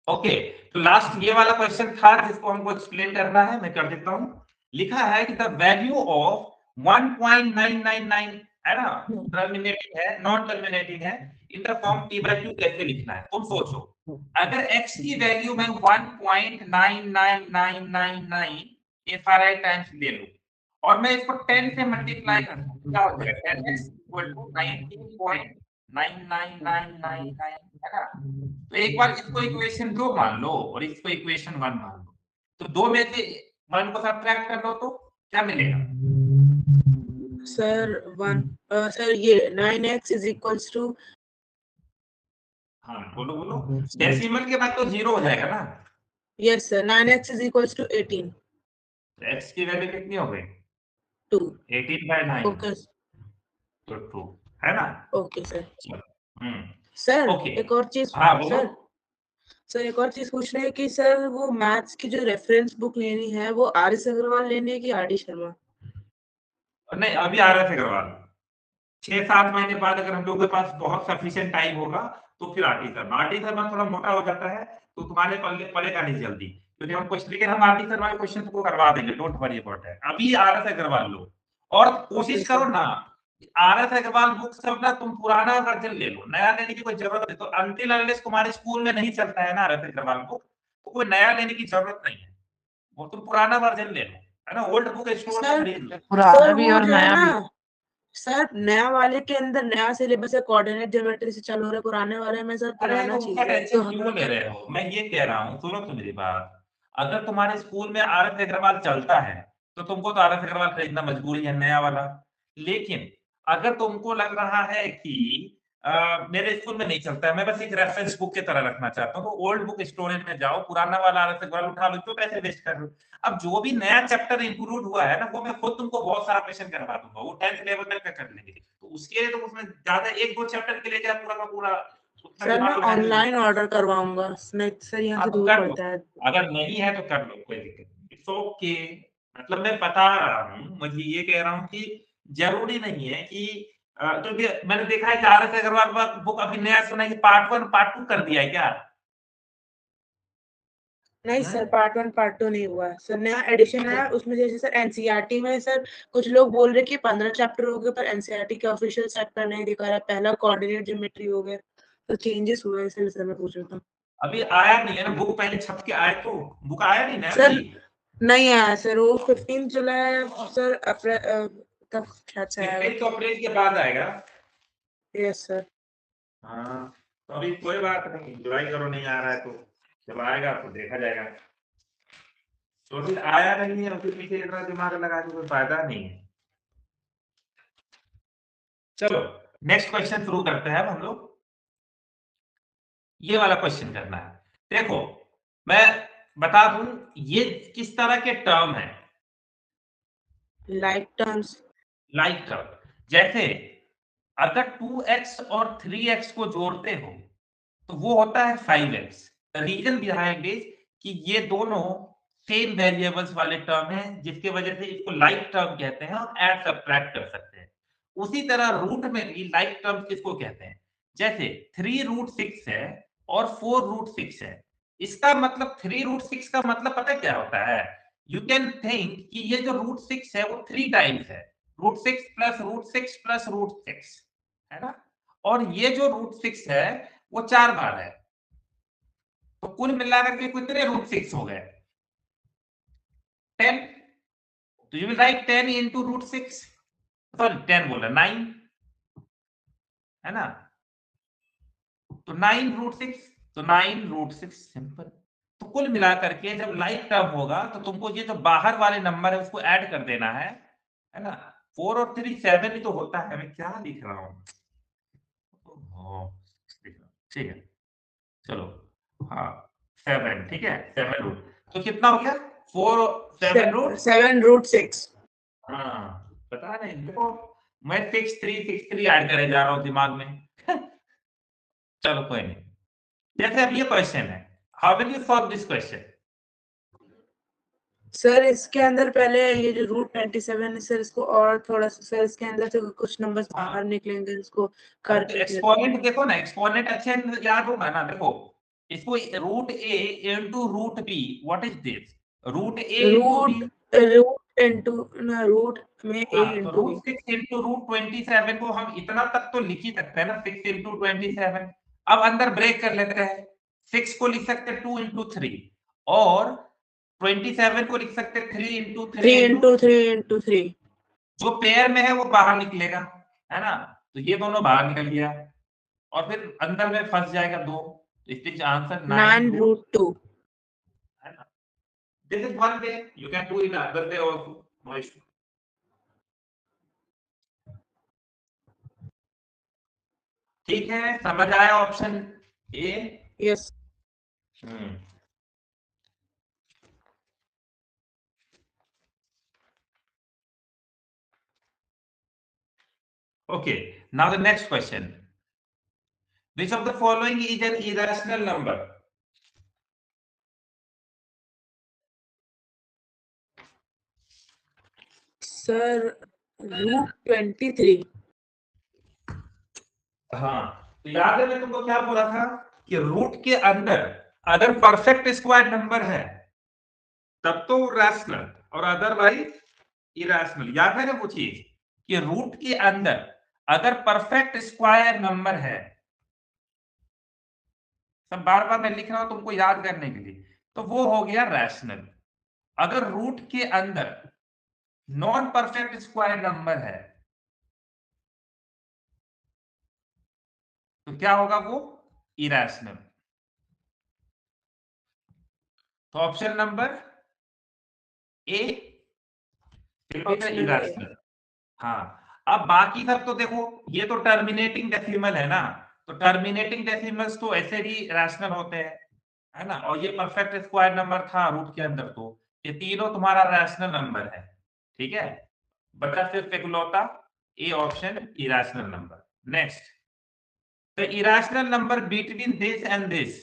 Okay, तो last ये वाला क्वेश्चन था जिसको हमको एक्सप्लेन करना है, मैं कर देता हूँ। लिखा है कि द वैल्यू ऑफ 1.999 है ना, टर्मिनेटिंग है, नॉन टर्मिनेटिंग है, in the form T by two कैसे लिखना है? तुम सोचो, अगर x की वैल्यू मैं 1.99999 एफआरआई टाइम्स ले लूं और मैं इसको 10 से मल्टीप्लाई कर दूं, क्या हो जाएगा? 10x इक्वल टू 19.99999 है ना? तो एक बार इसको इक्वेशन 2 मान लो और इसको इक्वेशन 1 मान लो, तो 2 में से 1 को सब्ट्रैक्ट कर लो तो क्या मिलेगा? सर सर ये 9x इज इक्वल्स टू, हाँ, बोलो बोलो। डेसिमल के बाद तो 0 हो जाएगा ना। Yes sir, 9x is equals to 18 तो x की वैल्यू कितनी हो गई? 2। 18/9 ओके तो 2 है ना? Okay sir. चलो, हम्म, सर ओके, एक और चीज, हाँ बोलो। सर एक और चीज पूछ रहे हैं कि सर वो मैथ्स की जो रेफरेंस बुक लेनी है वो आर एस अग्रवाल लेनी है कि आर डी शर्मा? नहीं, अभी आ रहा था करवा लो। 6-7 महीने बाद अगर हम लोग के पास बहुत सफिशिएंट टाइम होगा तो फिर आरटी शर्मा थोड़ा मोटा हो जाता है तो तुम्हारे पल्ले पड़ेगा नहीं जल्दी, क्योंकि हम क्वेश्चन, लेकिन हम आरटी शर्मा के क्वेश्चन को करवा देंगे, डोंट वरी अबाउट दैट। अभी आरएस अग्रवाल लो और कोशिश ओके करो सर। ना, आरएस अग्रवाल बुक सब ना तुम पुराना वर्जन ले लो, नया लेने की कोई जरूरत नहीं। तो अनटिल अनलेस तुम्हारे स्कूल में नहीं चलता है ना आरएस अग्रवाल बुक, तो कोई नया लेने की जरूरत नहीं है, वो तुम पुराना वर्जन ले लो, है ना, ओल्ड बुक स्टोर से सर खरीद लो। पुराना भी वो और जो है नया ना, भी। सर नया वाले के अंदर नया सिलेबस है, कोऑर्डिनेट ज्योमेट्री से चालू हो रहा है, पुराने वाले में सर अरे पुराना तो चीज उसका है तो टेंशन क्यों ले रहे हो? मैं ये कह रहा हूँ, सुनो तो मेरी बात। अगर तुम्हारे स्कूल में आर एस अग्रवाल चलता है तो तुमको तो आर एस अग्रवाल खरीदना मजबूरी है, नया वाला। लेकिन अगर तुमको लग रहा है कि मेरे स्कूल में नहीं चलता है, मैं बस एक रेफरेंस बुक की तरह रखना चाहता हूँ, तो ओल्ड बुक स्टोरेज में जाओ, पुराना वाला आर एस अग्रवाल उठा लो, क्यों पैसे वेस्ट कर लो? अब जो भी नया चैप्टर इंक्लूड हुआ है ना, वो मैं खुद तुमको बहुत सारा क्वेश्चन करवा दूंगा, वो 10th लेवल तक का कर लेंगे, तो उसके लिए तो उसमें ज्यादा 1-2 चैप्टर के लिए क्या पूरा का पूरा उतना सर मैं दिमाग लगाने की जरूरत ऑनलाइन ऑर्डर करवाऊंगा, नहीं सर यहाँ हाँ से तो दूर कर लो, पड़ता है। अगर नहीं है तो कर लो, कोई दिक्कत नहीं, इट्स ओके। मतलब मैं बता रहा हूँ, मुझे ये कह रहा हूँ कि जरूरी नहीं है कि क्योंकि मैंने देखा है कि आर एस अग्रवाल बुक अभी नया सुना है कि पार्ट 1 पार्ट 2 कर दिया है क्या? नहीं हैं? सर, पार्ट 1 पार्ट 2 नहीं हुआ है सर, नया एडिशन है उसमें। जैसे सर एनसीईआरटी में सर कुछ लोग बोल रहे कि 15 चैप्टर हो गए, पर एनसीईआरटी के ऑफिशियल चैप्टर नहीं दिखा रहा है, पहला कोऑर्डिनेट ज्योमेट्री हो गया, तो चेंजेस हुआ है, इसलिए सर मैं पूछ रहा था। अभी आया नहीं है ना बुक, पहले छप के आए तो बुक आया नहीं ना सर अभी। नहीं आया सर, वो 15 जुलाई सर अप्रैल तक शायद से आएगा। 15 अप्रैल के बाद आएगा। Yes sir. हाँ, तो अभी कोई बात नहीं, जुलाई करो, नहीं आ रहा है तो जब आएगा तो देखा जाएगा। तो फिर आया नहीं है, उसके पीछे इतना दिमाग लगा के कोई फायदा नहीं है। चलो नेक्स्ट क्वेश्चन शुरू करते हैं अब हम लोग। ये वाला क्वेश्चन करना है, देखो मैं बता दूं ये किस तरह के टर्म है। Like terms. लाइक टर्म, जैसे अगर 2x और 3x को जोड़ते हो तो वो होता है 5x। रीजन बिहाइंड इज कि ये दोनों सेम वेरिएबल्स वाले टर्म हैं, जिसके वजह से इसको लाइक टर्म कहते हैं और ऐड सब्ट्रैक्ट कर सकते हैं। उसी तरह रूट में भी लाइक टर्म्स किसको कहते हैं? जैसे 3√6 है और 4√6 है, इसका मतलब 3√6 का मतलब पता है क्या होता है? यू कैन थिंक कि ये जो √6 है वो 3 टाइम्स है, √6 प्लस √6 प्लस √6, है ना? और ये जो √6 है वो 4 बार है, तो कुल मिलाकर के कितने √6 हो गए? 10। तो you will write 10 into √6, sorry 10 बोल रहा 9, है ना? तो 9√6, तो 9√6 सिंपल। तो कुल मिलाकर के जब लाइक टर्म होगा तो तुमको ये जो बाहर वाले नंबर है उसको ऐड कर देना है ना? 4 और 3 7 ही तो होता है, मैं क्या लिख रहा हूँ? ठीक है, चलो, हाँ 7, ठीक है, 7 रूट, तो कितना हो गया? 4 7 रूट। 7√6। हाँ, पता नहीं, देखो मैं 6 3 ऐड करे जा रहा हूँ दिमाग में। चलो कोई नहीं। जैसे अब ये क्वेश्चन है, how will you solve this question? Sir इसके अंदर पहले ये जो √27 है सर, इसको और थोड़ा सा सर इसके अंदर से कुछ नंबर्स बाहर निकलेंगे, इसको अरे तो करके फिर एक्सपोनेंट देखो ना, एक्सपोनेंट अच्छे याद होगा ना, देखो इसको root A into root B, what is this? Root A into B, root into root में ए तो इंटू रूट 6 इंटू रूट 27 को हम इतना तक तो लिख ही सकते हैं ना, 6 इंटू 27। अब अंदर ब्रेक कर लेते हैं, 6 को लिख सकते हैं 2 इंटू 3, और 27 को लिख सकते हैं 3 इंटू 3 इंटू 3 इंटू 3। जो पेयर में है वो बाहर निकलेगा, है ना? तो ये दोनों बाहर निकल गया, और फिर अंदर में फंस जाएगा 2, इसलिए आंसर 9 9 रूट 2। है ना? This is one way, you can do in other way also, no issue. ठीक है, समझ आया option A? Yes. Hmm. Okay, now the next question. Which of the following is an irrational number? Sir root 23। हाँ, तो याद है मैं तुमको क्या बोला था कि रूट के अंदर अगर परफेक्ट स्क्वायर नंबर है तब तो रैशनल, और अदरवाइज इरेशनल। याद है ना वो चीज कि रूट के अंदर अगर परफेक्ट स्क्वायर नंबर है, सब बार बार मैं लिख रहा हूं तुमको याद करने के लिए, तो वो हो गया रैशनल। अगर रूट के अंदर नॉन परफेक्ट स्क्वायर नंबर है तो क्या होगा? वो इरेशनल। तो option number A optional A. Irrational. हाँ, अब बाकी सब तो देखो, ये तो टर्मिनेटिंग डेसिमल है ना, तो टर्मिनेटिंग डेसिमल्स तो ऐसे भी रैशनल होते हैं, है ना? और ये परफेक्ट स्क्वायर नंबर था रूट के अंदर, तो ये तीनों तुम्हारा रैशनल नंबर है। ठीक है, बचा सिर्फ इकलौता A option, irrational number. Next, the irrational number between this and this.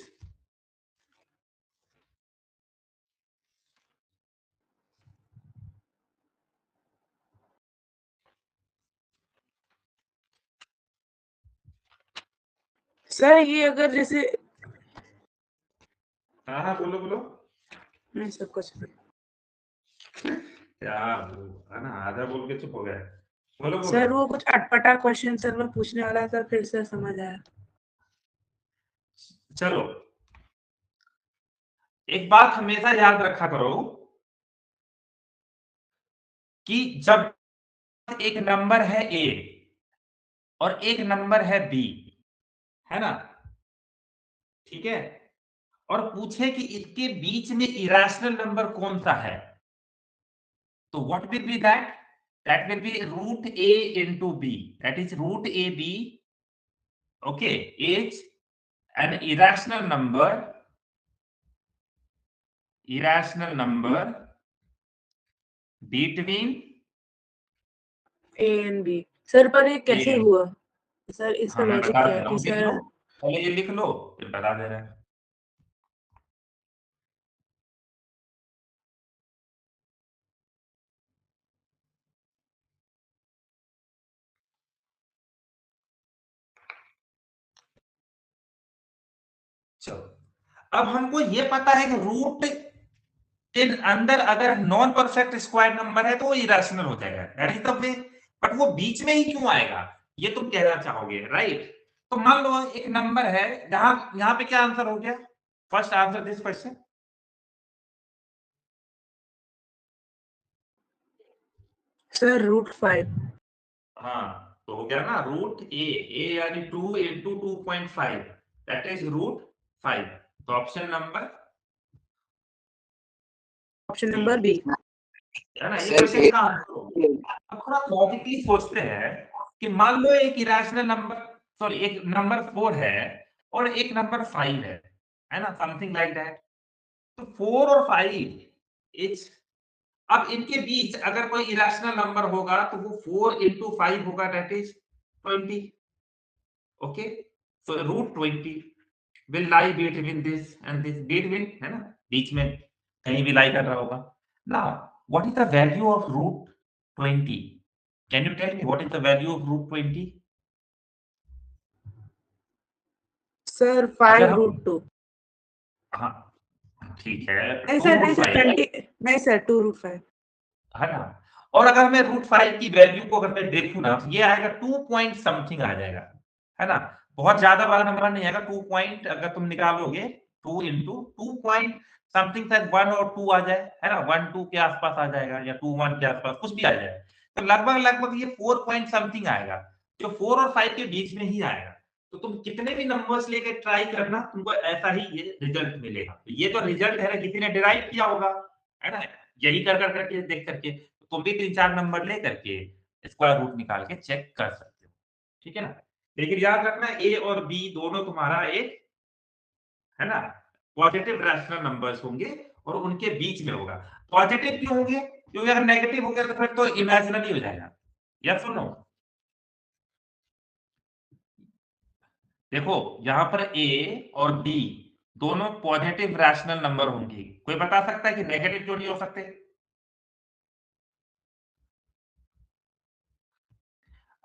Sir ये अगर जैसे हाँ हाँ, बोलो बोलो। नहीं सब कुछ नहीं। क्या है ना, आधा बोल के चुप हो गए। बोलो बोलो। सर वो कुछ अटपटा क्वेश्चन सर मैं पूछने वाला था, फिर से समझ आया। चलो, एक बात हमेशा याद रखा करो कि जब एक नंबर है ए और एक नंबर है बी, है ना? ठीक है, और पूछे कि इसके बीच में इरेशनल नंबर कौन सा है, तो what will be that? That will be root A into B, that is root A B. Okay, is an irrational number between A and B. Sir पर ये ए कैसे एंड, हुआ? सर इसका हाँ मैं लॉजिक बता क्या दे है रहा कि हूँ, लिख लो, सर पहले ये लिख लो फिर बता दे रहा है। चलो, अब हमको ये पता है कि रूट के अंदर अगर नॉन परफेक्ट स्क्वायर नंबर है तो वो इरेशनल हो जाएगा, that is the way. But वो बीच में ही क्यों आएगा, ये तुम कहना चाहोगे, राइट? तो मान लो एक नंबर है जहां, यहाँ पे क्या आंसर हो गया? First answer this question. Sir root 5। हाँ, तो हो गया ना रूट ए यानी 2 इंटू 2.5, दैट इज रूट 5। तो option number option B, number B. है ना? ये क्वेश्चन का आंसर। अब थोड़ा लॉजिकली सोचते हैं कि मान लो एक इरेशनल नंबर, सॉरी एक नंबर 4 है और एक नंबर 5 है ना, समथिंग लाइक दैट। तो 4 और 5 इज, अब इनके बीच अगर कोई इरेशनल नंबर होगा तो वो 4 इंटू 5 होगा, that is 20। Okay, so root 20 will lie between this and this, between है ना, बीच में कहीं भी लाई कर रहा होगा। Now what is the value of root 20? Can you tell me what is the value of root 20? Sir अगर 5 हम रूट 2। हाँ ठीक है, नहीं 2 सर, रूट नहीं सर, 5 नहीं सर, 2√5। है ना। और अगर मैं रूट 5 की वैल्यू को अगर मैं देखूं ना, तो ये आएगा 2 पॉइंट समथिंग आ जाएगा, है ना। बहुत ज्यादा बड़ा नंबर नहीं आएगा, 2 पॉइंट अगर तुम निकालोगे 2 इंटू 2 पॉइंट समथिंग, शायद 1 और 2 आ जाए, है ना, 1 2 के आसपास आ जाएगा या 2 1 के आसपास कुछ भी आ जाए। तो लगभग लगभग ये 4 पॉइंट समथिंग आएगा, जो 4 और 5 के बीच में ही आएगा। तो तुम कितने भी नंबर्स लेके ट्राई करना, तुमको ऐसा ही ये रिजल्ट मिलेगा। तो ये जो रिजल्ट है ना, किसी ने डिराइव किया होगा, है ना, यही कर करके देख करके तुम भी 3-4 नंबर ले करके स्क्वायर रूट निकाल के चेक कर सकते हो। ठीक है ना? लेकिन याद रखना ए और बी दोनों तुम्हारा एक, है ना, पॉजिटिव रैशनल नंबर्स होंगे और उनके बीच में होगा। पॉजिटिव क्यों होंगे? क्योंकि अगर नेगेटिव हो गया तो फिर तो इमेजिनरी हो जाएगा। यस और नो? देखो यहाँ पर ए और बी दोनों पॉजिटिव रैशनल नंबर होंगे। कोई बता सकता है कि नेगेटिव क्यों नहीं हो सकते?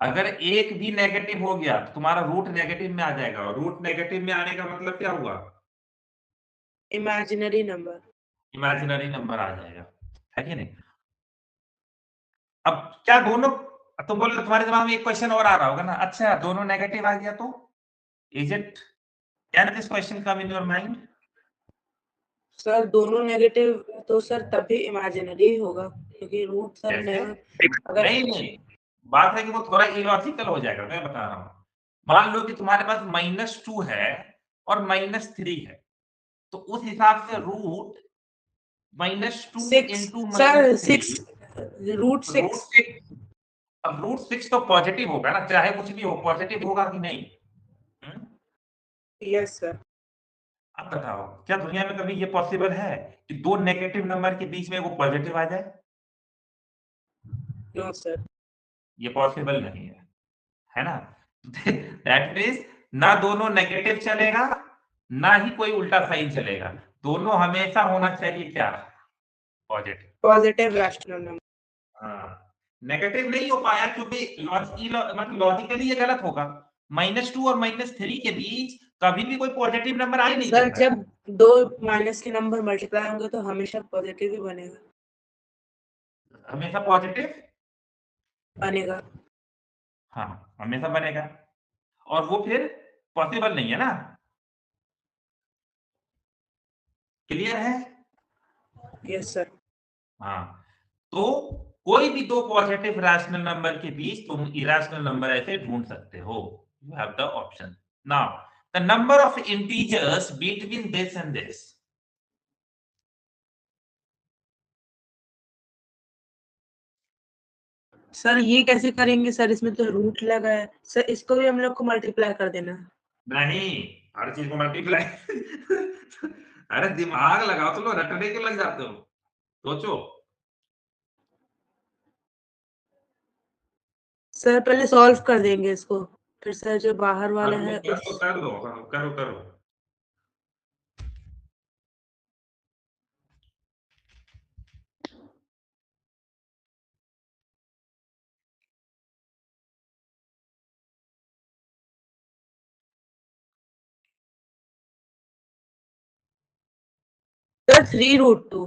अगर एक भी नेगेटिव हो गया तो तुम्हारा रूट नेगेटिव में आ जाएगा, और रूट नेगेटिव में आने का मतलब क्या हुआ? Imaginary number. इमेजिनरी नंबर आ जाएगा, है कि नहीं। अब क्या दोनों, तुम बोले तुम्हारे दिमाग में एक क्वेश्चन और आ रहा होगा ना, अच्छा दोनों नेगेटिव आ गया तो is it, can this question come in your mind? Sir दोनों नेगेटिव तो सर तभी इमेजिनरी होगा, क्योंकि रूट सर कैसे? नेवर अगर नहीं नहीं, बात है कि वो थोड़ा इलॉजिकल हो जाएगा, मैं बता रहा हूं। मान लो कि तुम्हारे पास -2 है और -3 है, तो उस हिसाब से root -2 6 into sir, -3, 6 root root 6। 6। अब रूट 6 तो पॉजिटिव होगा ना, चाहे कुछ भी हो पॉजिटिव होगा कि नहीं? हम्म? Yes sir. अब बताओ, क्या दुनिया में कभी ये पॉसिबल है कि दो नेगेटिव नंबर के बीच में वो पॉजिटिव आ जाए? No sir. ये पॉसिबल नहीं है ना। दैट मीन्स ना दोनों नेगेटिव चलेगा, ना ही कोई उल्टा साइन चलेगा, दोनों हमेशा होना चाहिए क्या? पॉजिटिव। Positive rational number. हाँ, नेगेटिव नहीं हो पाया क्योंकि मतलब लॉजिकली ये गलत होगा। -2 और -3 के बीच कभी भी कोई पॉजिटिव नंबर आ ही नहीं सर सकता है। जब दो माइनस के नंबर मल्टीप्लाई होंगे तो हमेशा पॉजिटिव ही बनेगा। हमेशा पॉजिटिव, बनेगा। हाँ हमेशा बनेगा, और वो फिर पॉसिबल नहीं है ना। क्लियर है? Yes sir. हाँ, तो कोई भी दो पॉजिटिव रैशनल नंबर के बीच तुम इरेशनल नंबर ऐसे ढूंढ सकते हो। You have the option. Now the number of integers between this and this. Sir ये कैसे करेंगे सर, इसमें तो रूट लगा है सर, इसको भी हम लोग को मल्टीप्लाई कर देना है। नहीं, हर चीज को मल्टीप्लाई। अरे दिमाग लगाओ, तो लोग रटने के लग जाते हो, सोचो। सर पहले सॉल्व कर देंगे इसको, फिर सर जो बाहर वाला कर लो है कर उस लो कर लो करो करो। सर 3√2।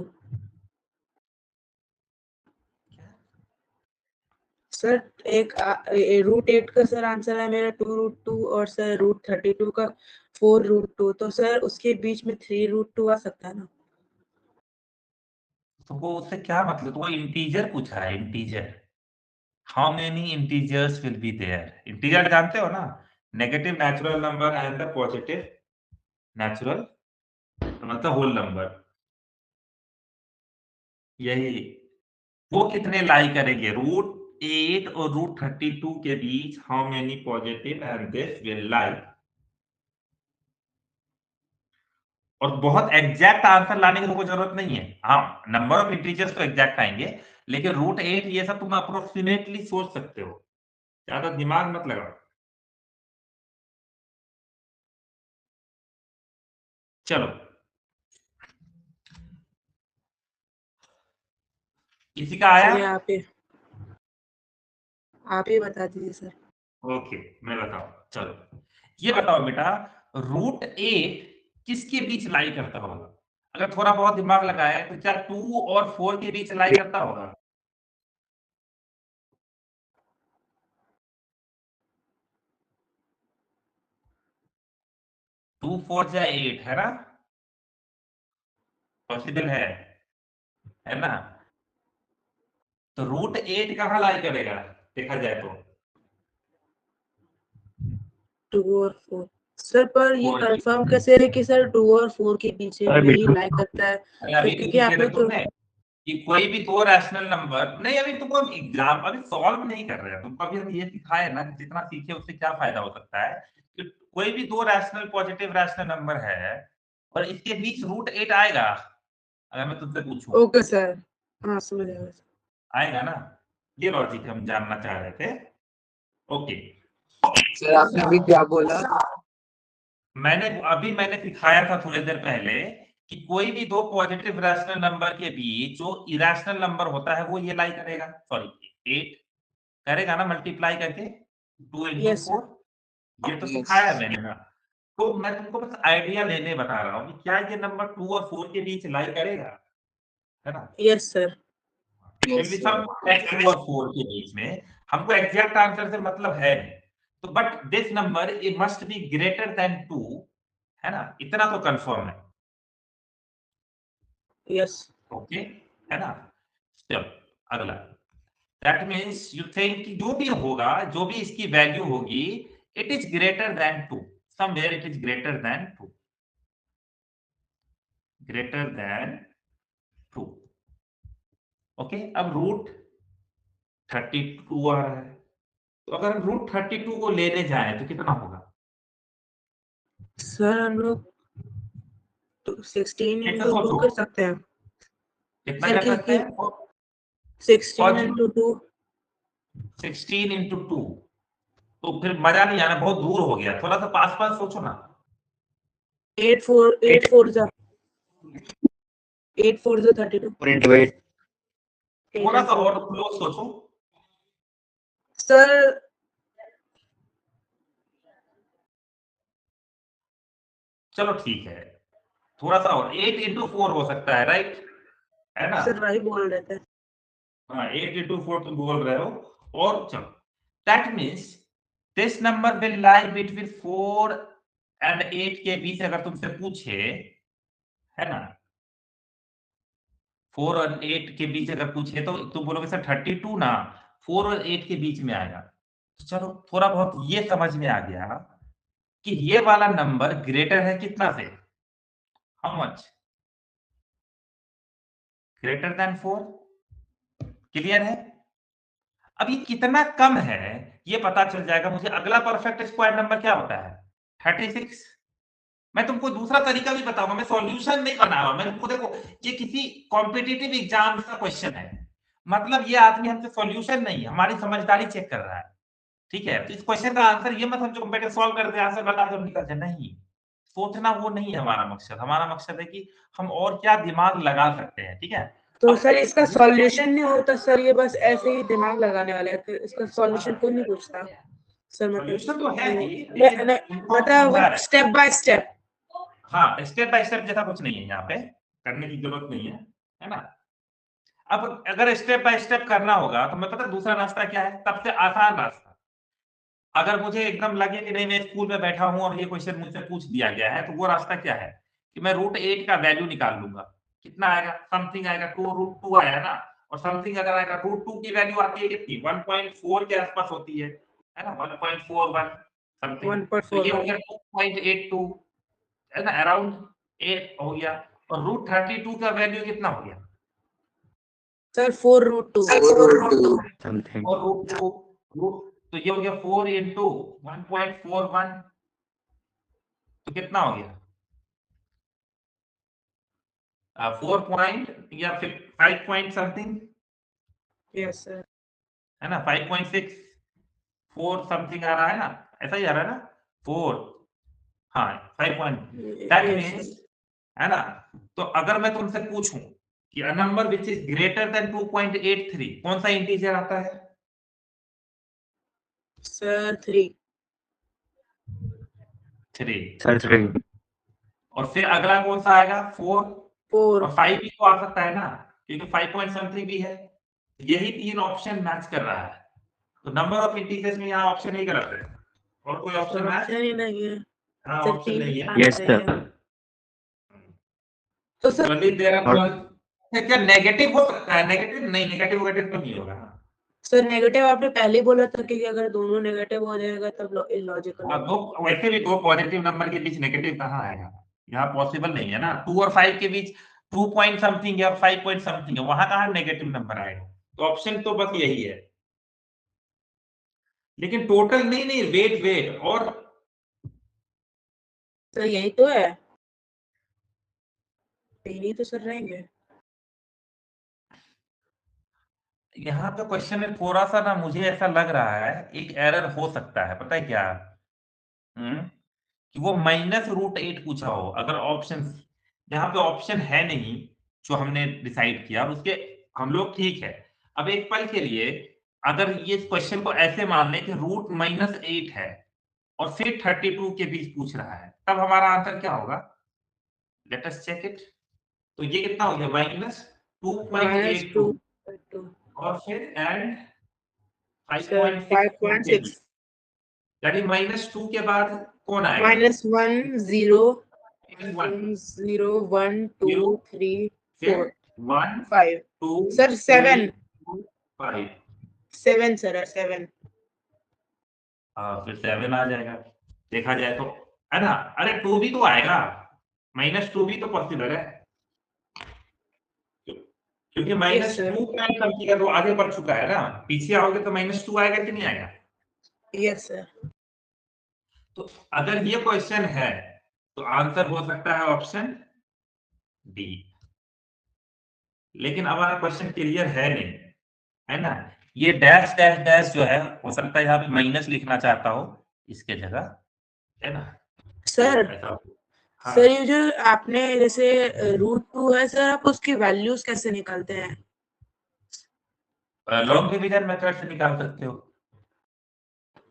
सर एक √8 का सर आंसर है मेरा 2√2, और सर √32 का 4√2, तो सर उसके बीच में 3√2 आ सकता है ना। तो वो उससे क्या मतलब, तो वो इंटीजर पूछा है, integer. How many integers will be there? Integer जानते हो ना, negative natural number and the positive natural मतलब होल नंबर, यही। वो कितने लाई करेंगे √8 और √32 के बीच, how many positive and this will lie. और बहुत एग्जैक्ट आंसर लाने की तुमको जरूरत नहीं है। हाँ, नंबर ऑफ इंटीजर्स तो एग्जैक्ट आएंगे, लेकिन √8 ये सब तुम अप्रोक्सीमेटली सोच सकते हो, ज्यादा दिमाग मत लगाओ। चलो, किसी का आया? चलिए आप ही बता दीजिए सर। ओके, मैं बताऊं, चलो। ये बताओ बेटा, √8 किसके बीच लाई करता होगा? अगर थोड़ा बहुत दिमाग लगाए तो क्या 2 और 4 के बीच लाई करता होगा? 2 4 जा 8 है ना? पॉसिबल है ना? तो रूट 8 कहाँ लाई करेगा देखा जाए तो? 2 और 4 सर, पर ये 4 कंफर्म कैसे है कि सर 2 और 4 के बीच में ही लाई करता है? अरे अभी क्योंकि तो आपने तो कि कोई भी दो रैशनल नंबर नहीं, अभी तुमको हम एग्जाम अभी सॉल्व नहीं कर रहे हैं, तुमको अभी हम ये सिखाए ना कि जितना सीखे उससे क्या फायदा हो सकता है कि कोई भी दो रैशनल पॉजिटिव रैशनल नंबर है और इसके बीच रूट 8 आएगा, अगर मैं तुमसे पूछूं ओके सर, हाँ समझ आ गया। आएगा ना? ये लॉजिक हम जानना चाह रहे थे। ओके सर आपने अभी क्या बोला? मैंने सिखाया था थोड़ी देर पहले कि कोई भी दो पॉजिटिव रैशनल नंबर के बीच जो इरेशनल नंबर होता है वो ये लाई करेगा, सॉरी 8 करेगा ना मल्टीप्लाई करके 2 into यस 4। सर, ये तो Yes. सिखाया मैंने ना। तो मैं तुमको बस आइडिया लेने बता रहा हूँ कि क्या ये नंबर 2 और 4 के बीच लाई करेगा, है ना? यस सर, फिर भी सब 2 और 4 के बीच में हमको एग्जैक्ट आंसर से मतलब है नहीं। तो but this number it must be greater than 2, है ना? इतना तो कंफर्म है। यस ओके, है ना? चलो अगला। दैट मीन्स यू थिंक कि जो भी होगा, जो भी इसकी वैल्यू होगी, it is greater than 2, somewhere it is greater than 2, greater than 2। Okay, अब रूट 32 आ रहा है, तो अगर हम रूट 32 को लेने जाए तो कितना होगा? सर, हम लोग 16 कितना into 2 सोचो, कर सकते हैं कितना सर, कर सकते क्योंकि हैं? 16 into 2 16 into 2, तो फिर मजा नहीं आना, बहुत दूर हो गया, थोड़ा सा पास पास सोचो ना। 8 4 जा 32 थोड़ा सा और क्लोज सोचो। सर, चलो ठीक है, थोड़ा सा और 8 into 4 हो सकता है, राइट? है ना? सर वही बोल रहे थे। हाँ 8 into 4 तुम बोल रहे हो। और चलो, that means this number will lie between 4 and 8 के बीच, अगर तुमसे पूछे, है ना? 4 और 8 के बीच अगर पूछे तो तुम बोलोगे सर 32 ना, 4 और 8 के बीच में आएगा। तो चलो थोड़ा बहुत ये समझ में आ गया कि ये वाला नंबर ग्रेटर है कितना से? How much? Greater than 4। Clear है? अब ये कितना कम है ये पता चल जाएगा मुझे। अगला परफेक्ट स्क्वायर नंबर क्या होता है? 36। मैं तुमको दूसरा तरीका भी बताऊंगा, मैं सॉल्यूशन नहीं बना रहा, मैं तुमको देखो ये किसी कॉम्पिटिटिव एग्जाम का क्वेश्चन है, मतलब ये आदमी हमसे सॉल्यूशन नहीं, हमारी समझदारी चेक कर रहा है, ठीक है? तो इस क्वेश्चन का आंसर ये मत समझो बेटे सॉल्व कर दे आंसर बता दो निकल जाए, नहीं, सोचना वो नहीं है हमारा मकसद। हमारा मकसद है कि हम और क्या दिमाग लगा सकते हैं, ठीक है? तो अब सर इसका सॉल्यूशन नहीं होता सर, ये बस ऐसे ही दिमाग लगाने वाले हैं, तो इसका सॉल्यूशन कोई नहीं पूछता सर, सॉल्यूशन तो है ही, मैं लेकिन तुमको हम मतलब समझा रहे हैं। Step by step. हाँ, स्टेप बाय स्टेप जैसा कुछ नहीं है यहाँ पे, करने की जरूरत नहीं है ना? अब अगर स्टेप बाय स्टेप करना होगा तो मैं पता है दूसरा रास्ता क्या है? सबसे आसान रास्ता। अगर मुझे एकदम लगे कि नहीं मैं स्कूल में बैठा हूँ और ये क्वेश्चन मुझसे पूछ दिया गया है, तो वो रास्ता क्या है कि मैं रूट 8 का वैल्यू निकाल लूंगा। कितना आएगा? समथिंग आएगा, 2 रूट 2 आया ना, और समथिंग अगर आएगा रूट 2 की वैल्यू आती है कितनी? 1.4 के आसपास होती है ना? 1.41 समथिंग, तो ये हो 1.41 गया 2.82, है ना? अराउंड 8 हो गया। और रूट 32 का वैल्यू कितना हो गया? सर 4√2 समथिंग और रूट 2 रूट, तो ये हो गया 4 into 1.41, तो कितना हो गया? 4 पॉइंट या फिर 5 पॉइंट समथिंग, यस सर, है ना? 5.6 4 समथिंग आ रहा है ना, ऐसा ही आ रहा है ना? 4, हाँ 5 पॉइंट, दैट यस मीन्स, है ना? तो अगर मैं तुमसे पूछूं कि a number which is greater than 2.83 कौन सा इंटीजर आता है? सर 3 3। सर 3 और फिर अगला कौन सा आएगा 4 4 और 5 भी तो आ सकता है ना, क्योंकि 5 पॉइंट समथिंग भी है। यही 3 ऑप्शन मैच कर रहा है, तो नंबर ऑफ इंटीजर्स में यहाँ ऑप्शन नहीं गलत है। और कोई ऑप्शन मैच? ऑप्शन ही नहीं है हाँ, सर, ऑप्शन 3 नहीं है। आना Yes, sir. चाहिए। तो सर प्रदीप दे रहा है क्या नेगेटिव हो सकता है? नेगेटिव नहीं, नेगेटिव तो नहीं होगा। सर नेगेटिव आपने पहले ही बोला था कि अगर दोनों नेगेटिव हो जाएगा तब इलॉजिकल हाँ, दो वैसे भी दो पॉजिटिव नंबर के बीच नेगेटिव कहाँ आएगा? यहाँ पॉसिबल नहीं है ना। 2 और 5 के बीच 2 पॉइंट समथिंग है और 5 पॉइंट समथिंग है, वहां कहाँ नेगेटिव नंबर आएगा? तो ऑप्शन तो बस यही है। लेकिन टोटल नहीं, नहीं, वेट वेट और सर यही तो है, 3 ही तो सर रहेंगे। यहाँ पे क्वेश्चन में थोड़ा सा ना मुझे ऐसा लग रहा है एक एरर हो सकता है, पता है क्या? कि वो -√8 पूछा हो, अगर ऑप्शन यहाँ पे ऑप्शन है नहीं जो हमने डिसाइड किया, और उसके हम लोग ठीक है। अब एक पल के लिए अगर ये क्वेश्चन को ऐसे मान लें कि √-8 है और फिर 32 के बीच पूछ रहा है, तब हमारा आंसर क्या होगा? Let us check it. तो ये कितना हो गया? -2.82 -2 और फिर एंड सर 5.62 5.6 यानी -2 के बाद कौन आएगा? -1 0 1 0 1 2 0 3 फिर 4 1 5 2 सर 7 3 5 7 सर 7 हाँ, फिर 7 आ जाएगा देखा जाए तो, है ना? अरे 2 भी तो आएगा, -2 भी तो पॉसिबल है, क्योंकि यस सर -2 का समझिएगा तो आगे बढ़ चुका है ना, पीछे आओगे तो -2 आएगा कि नहीं आएगा? यस सर तो अगर ये क्वेश्चन है तो आंसर हो सकता है ऑप्शन डी। लेकिन हमारा क्वेश्चन क्लियर है नहीं, है ना? ये डैश डैश डैश जो है, हो सकता है यहाँ पे माइनस लिखना चाहता हो इसके जगह, है ना? सर तो ऐसा हाँ, सर ये जो आपने जैसे √2 है सर, आप उसकी वैल्यूज कैसे निकालते हैं? लॉग डिवीजन मेथड से निकाल सकते हो।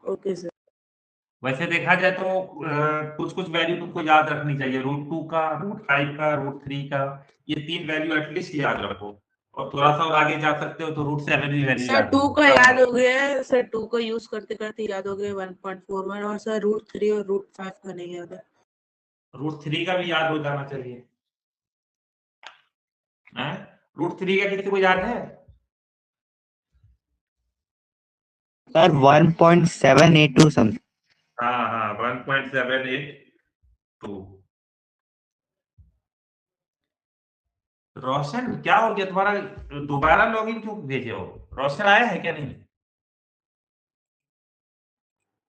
ओके सर वैसे देखा जाए तो कुछ कुछ वैल्यू तुमको याद रखनी चाहिए, √2 का, √5 का, √3 का, ये 3 वैल्यू एटलीस्ट याद रखो। और थोड़ा सा और आगे जा सकते हो तो √7 भी वैल्यू सर याद 2 रखो। का याद हो गया है सर, 2 का यूज करते करते याद हो गया 1.41, और सर √3 और √5 का नहीं याद है। √3 का भी याद हो जाना चाहिए। हैं? √3 का किसी को याद है? Sir, 1.782 something. हाँ, हाँ, 1.782। रोशन क्या हो गया तुम्हारा? दोबारा लॉगिन क्यों भेजे हो? रोशन आया है क्या नहीं?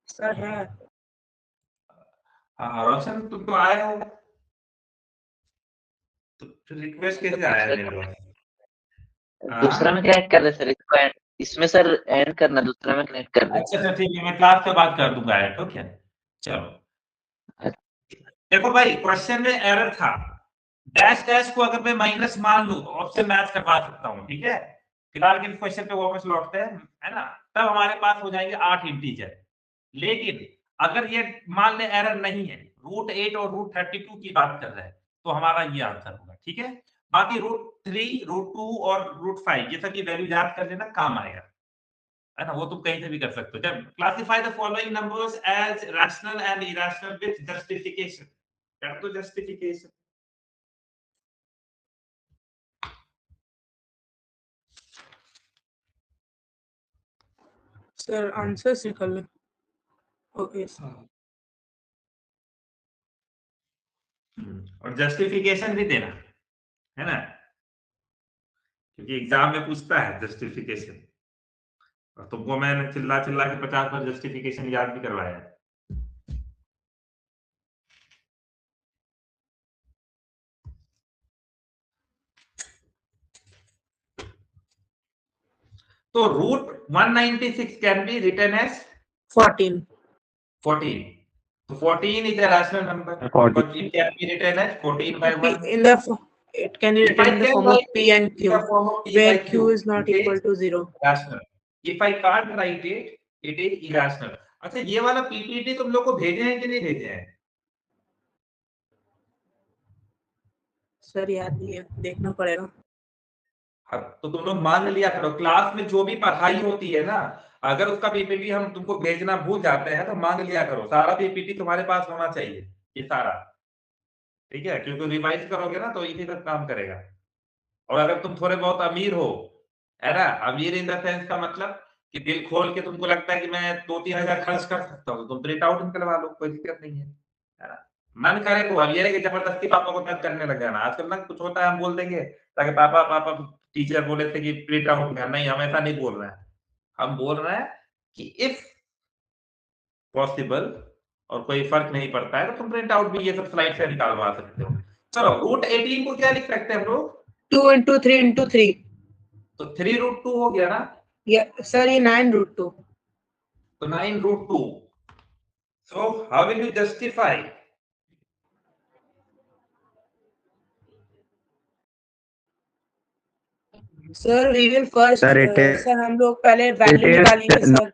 सर है हाँ, रोशन तुम तो आए हो, तो रिक्वेस्ट कैसे आया है मेरे पास? दूसरा में कनेक्ट कर रहे सर, इसको इसमें सर ऐड करना, दूसरा में कनेक्ट कर रहे। अच्छा, ठीक है, मैं क्लास के बाद कर दूंगा ऐड, ठीक है? चलो, देखो भाई क्वेश्चन में एरर था, डैश डैश को अगर मैं माइनस मान लूं तो ऑप्शन मैच करवा सकता हूं, ठीक है? फिलहाल के क्वेश्चन पे वापस लौटते हैं, है ना? तब हमारे पास हो जाएंगे 8 इंटीजर। लेकिन अगर ये मान ले एरर नहीं है, √8 और √32 की बात कर रहे हैं, तो हमारा ये आंसर होगा, ठीक है? बाकी √3 √2 और √5 ये सब की वैल्यू याद कर लेना, काम आएगा, है ना? वो तुम कहीं से भी कर सकते हो। जब classify the following numbers as rational and irrational with justification, कर दो जस्टिफिकेशन। सर आंसर्स निकाल लो। ओके और जस्टिफिकेशन भी देना, है ना? क्योंकि एग्जाम में पूछता है जस्टिफिकेशन, और तुमको मैंने चिल्ला चिल्ला के 50 बार जस्टिफिकेशन याद भी करवाया है। तो √196 कैन बी रिटन एज 14 14। तो 14 is a rational number, 14. but it can be written as 14 by 1. in the it can be If written I in the can form of write P it and in Q, the form of P where by Q is not it equal is to 0. rational. If I can't write it, it is irrational. अच्छा, ये वाला PPT तुम लोग को भेजे हैं कि नहीं भेजे हैं? सर याद नहीं है, देखना पड़ेगा। हाँ, तो तुम लोग मान लिया करो क्लास में जो भी पढ़ाई होती है ना, अगर उसका पीपीटी हम तुमको भेजना भूल जाते हैं तो मान लिया करो सारा पीपीटी तुम्हारे पास होना चाहिए, ये सारा, ठीक है, क्योंकि रिवाइज करोगे ना तो इसी तक काम करेगा। और अगर तुम थोड़े बहुत अमीर हो, है ना, अमीर इन द सेंस का मतलब कि दिल खोल के तुमको लगता है कि मैं 2-3 हजार खर्च कर सकता हूँ, तुम प्रिंट आउट निकलवा लो, कोई दिक्कत नहीं है ना। मन करे तो अब ये है कि जबरदस्ती पापा को तंग करने लग जाना, आजकल ना कुछ होता है हम बोल देंगे ताकि पापा पापा टीचर बोले थे कि प्रिंट आउट में, नहीं हम ऐसा नहीं बोल रहे हैं, हम बोल रहे हैं कि इफ पॉसिबल और कोई फर्क नहीं पड़ता है तो तुम प्रिंट आउट भी ये सब स्लाइड से निकालवा सकते हो। चलो रूट 18 को क्या लिख सकते हैं हम लोग? 2 into 3 into 3। तो 3√2 हो गया ना, या सर ये 9√2। तो 9√2। So how will you justify? Sir we will first Sir, it is- sir हम लोग पहले वैल्यू is निकालेंगे सर, not-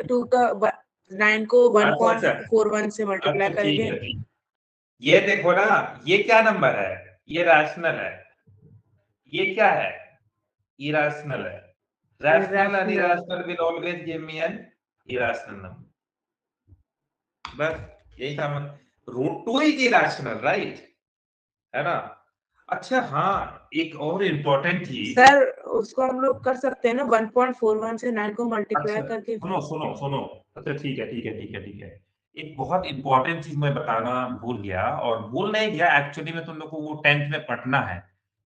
2 का 9 को अच्छा, अच्छा। 1.41 से मल्टीप्लाई अच्छा ठीक करेंगे। है, ये देखो ना, ये क्या नंबर है? ये रैशनल है, ये क्या है? इरेशनल है। Rational and irrational will always give me N irrational number, बस यही था। √2 इज इरेशनल, राइट, है ना। अच्छा हाँ, एक और इम्पोर्टेंट चीज, सर उसको हम लोग कर सकते हैं ना 1.41 से 9 को मल्टीप्लाई अच्छा करके। सुनो सुनो सुनो, अच्छा ठीक है ठीक है ठीक है ठीक है, एक बहुत इंपॉर्टेंट चीज मैं बताना भूल गया, और भूल नहीं गया एक्चुअली में, तुम लोग को वो 10th में पढ़ना है,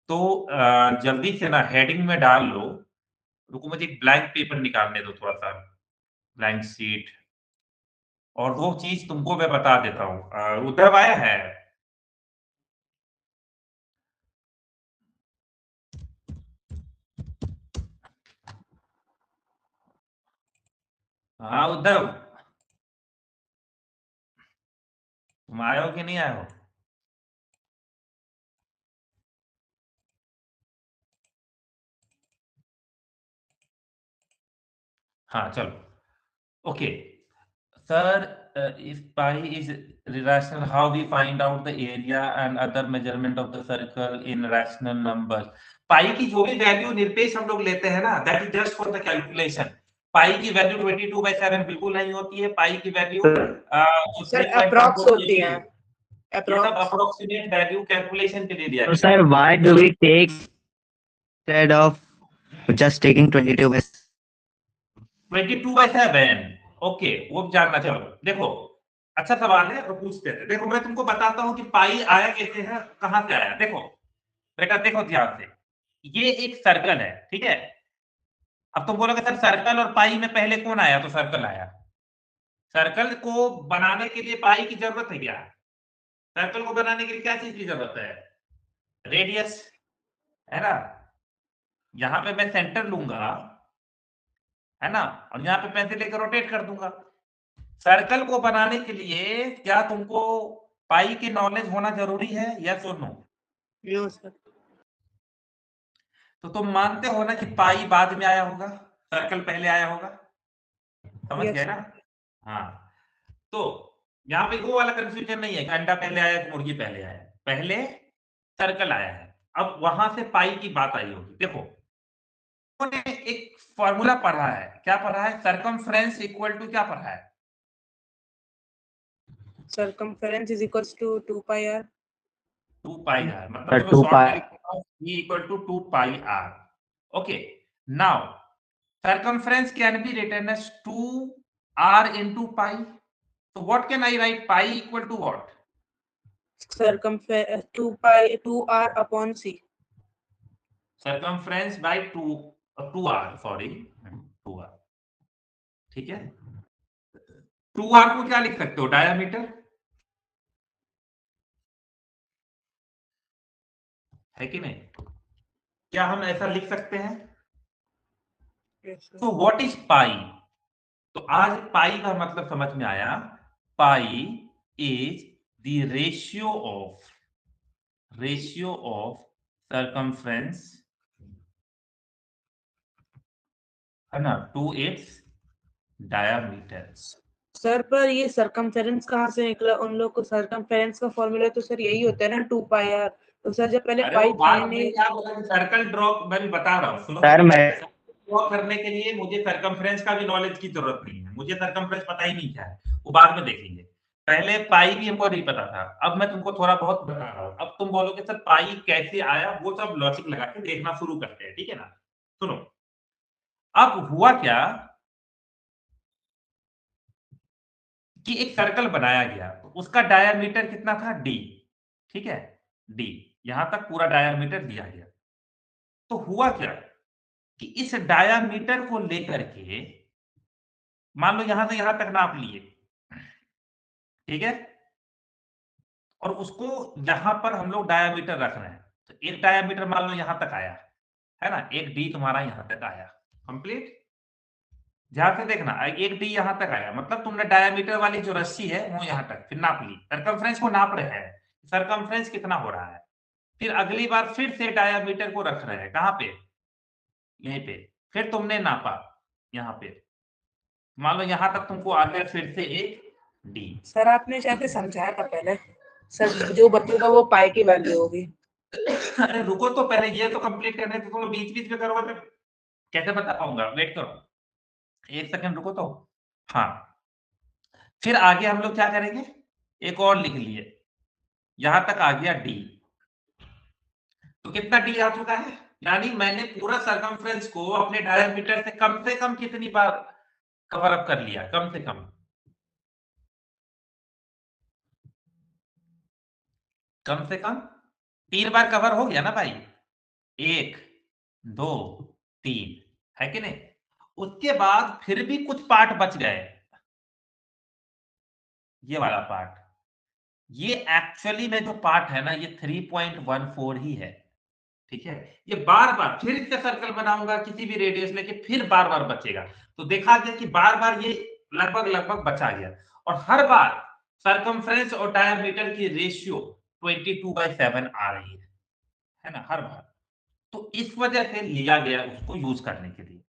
तो जल्दी से ना हेडिंग में डाल लो। रुको मुझे एक ब्लैंक पेपर निकालने दो, थोड़ा सा ब्लैंक शीट, और वो चीज तुमको मैं बता देता हूँ। उद्धव आया है? हाँ उद्धव, तुम आए हो कि नहीं आए हो? हाँ चलो, okay sir, if pi is rational, how we find out the area and other measurement of the circle in rational numbers? पाई की जो भी वैल्यू निरपेक्ष हम लोग लेते हैं ना, that is just for the calculation. Pi की वैल्यू 22/7 बिल्कुल नहीं होती है, पाई की वैल्यू सर अप्रॉक्स होती है, ये सब अप्रोक्सीमेट वैल्यू कैलकुलेशन के लिए दिया So, गया है। sir, why do we take instead of just taking 22 by 22/7, okay वो जानना, चलो देखो अच्छा सवाल है, और पूछते हैं। देखो मैं तुमको बताता हूँ कि पाई आया कैसे है, कहां से आया। देखो बेटा, देखो ध्यान से, ये एक सर्कल है, ठीक है। अब तुम बोलोगे सर सर्कल और पाई में पहले कौन आया? तो सर्कल आया। सर्कल को बनाने के लिए पाई की जरूरत है क्या? सर्कल को बनाने के लिए क्या चीज की जरूरत है? रेडियस, है ना। यहां पे मैं सेंटर लूंगा, है ना, और यहाँ पे पेंसिल लेकर रोटेट कर दूंगा। सर्कल को बनाने के लिए क्या तुमको पाई की नॉलेज होना जरूरी है, यस और नो? No sir. तो तुम मानते हो ना कि पाई बाद में आया होगा, सर्कल पहले आया होगा, समझ Yes, गए ना? हाँ, तो यहाँ पे वो वाला कंफ्यूजन नहीं है कि अंडा पहले आया कि मुर्गी पहले आया, पहले सर्कल आया है। अब वहां से पाई की बात आई होगी। देखो उन्होंने एक फॉर्मूला पढ़ा है, क्या पढ़ा है? सरकमफ्रेंस इक्वल टू क्या पढ़ा है? circumference is equals to 2 pi r। 2 pi r, मतलब 2 शॉर्ट pi? में लिखो E equal to 2 pi r। Okay, now circumference can be written as 2r into pi. So what can I write? Pi equal to what? Circumference 2r upon c। Circumference by 2r, sorry, 2r, ठीक है। 2r को क्या लिख सकते हो? Diameter, है कि नहीं? क्या हम ऐसा लिख सकते हैं? तो व्हाट इज पाई? तो आज पाई का मतलब समझ में आया। Pi is the ratio of circumference, है ना, टू इट्स डायामीटर। सर पर ये सरकमफेरेंस कहाँ से निकला? उन लोग को सरकमफेरेंस का फॉर्मूला तो सर यही होता है ना 2 pi r, तो सर जब पहले अरे पाई वो बात था मैंने नहीं, क्या बोला कि सर्कल ड्रॉ मैं भी बता रहा हूँ, सुनो। सर मैं ड्रॉ करने के लिए मुझे सर्कमफ्रेंस का भी नॉलेज की जरूरत नहीं है, मुझे सर्कमफ्रेंस पता ही नहीं क्या है, वो बाद में देखेंगे। पहले पाई भी हमको नहीं पता था, अब मैं तुमको थोड़ा बहुत बता रहा हूँ। अब तुम बोलोगे सर पाई कैसे आया, वो सब लॉजिक लगा के देखना शुरू करते हैं, ठीक है ना। सुनो, अब हुआ क्या कि एक सर्कल बनाया गया, उसका डायामीटर कितना था, डी, ठीक है, डी, यहां तक पूरा डायामीटर दिया गया। तो हुआ क्या कि इस डायामीटर को लेकर के मान लो यहां से यहां तक नाप लिए, ठीक है, और उसको यहां पर हम लोग डायामीटर रख रहे हैं। तो एक डायामीटर मान लो यहां तक आया, है ना, एक डी तुम्हारा यहां तक आया, कंप्लीट। ध्यान से देखना, एक डी यहां तक आया, मतलब तुमने डायामीटर वाली जो रस्सी है वो यहां तक फिर नाप ली, सरकमफ्रेंस को नाप रहे हैं, सरकमफ्रेंस कितना हो रहा है। फिर अगली बार फिर से डायामीटर को रख रहे हैं, कहां पे, यहीं पे। फिर तुमने नापा यहां पे, मान लो यहां तक तुमको आ गया फिर से एक डी। सर आपने शायद समझाया था पहले, सर जो बचेगा वो पाई की वैल्यू होगी। अरे रुको तो पहले ये तो कंप्लीट करने दो, तुम बीच बीच में करोगे तो कैसे बता पाऊंगा, वेट करो, एक सेकंड रुको तो। हाँ, फिर आगे हम लोग क्या करेंगे, एक और लिख लिए, यहां तक आ गया डी। तो कितना डी आ चुका है, यानी मैंने पूरा सरकमफ्रेंस को अपने डायमीटर से कम कितनी बार कवर अप कर लिया, कम से कम, कम से कम 3 बार कवर हो गया ना भाई, 1 2 3, है कि नहीं। उसके बाद फिर भी कुछ पार्ट बच गए, ये वाला पार्ट, ये एक्चुअली में जो पार्ट है ना, ये 3.14 ही है, ठीक है। ये बार बार फिर इसका सर्कल बनाऊंगा किसी भी रेडियस लेके, फिर बार बार बचेगा। तो देखा गया कि बार बार ये लगभग लगभग बचा गया, और हर बार सरकमफ्रेंस और डायमीटर की रेशियो 22/7 आ रही है ना, हर बार। तो इस वजह से लिया गया उसको यूज करने के लिए।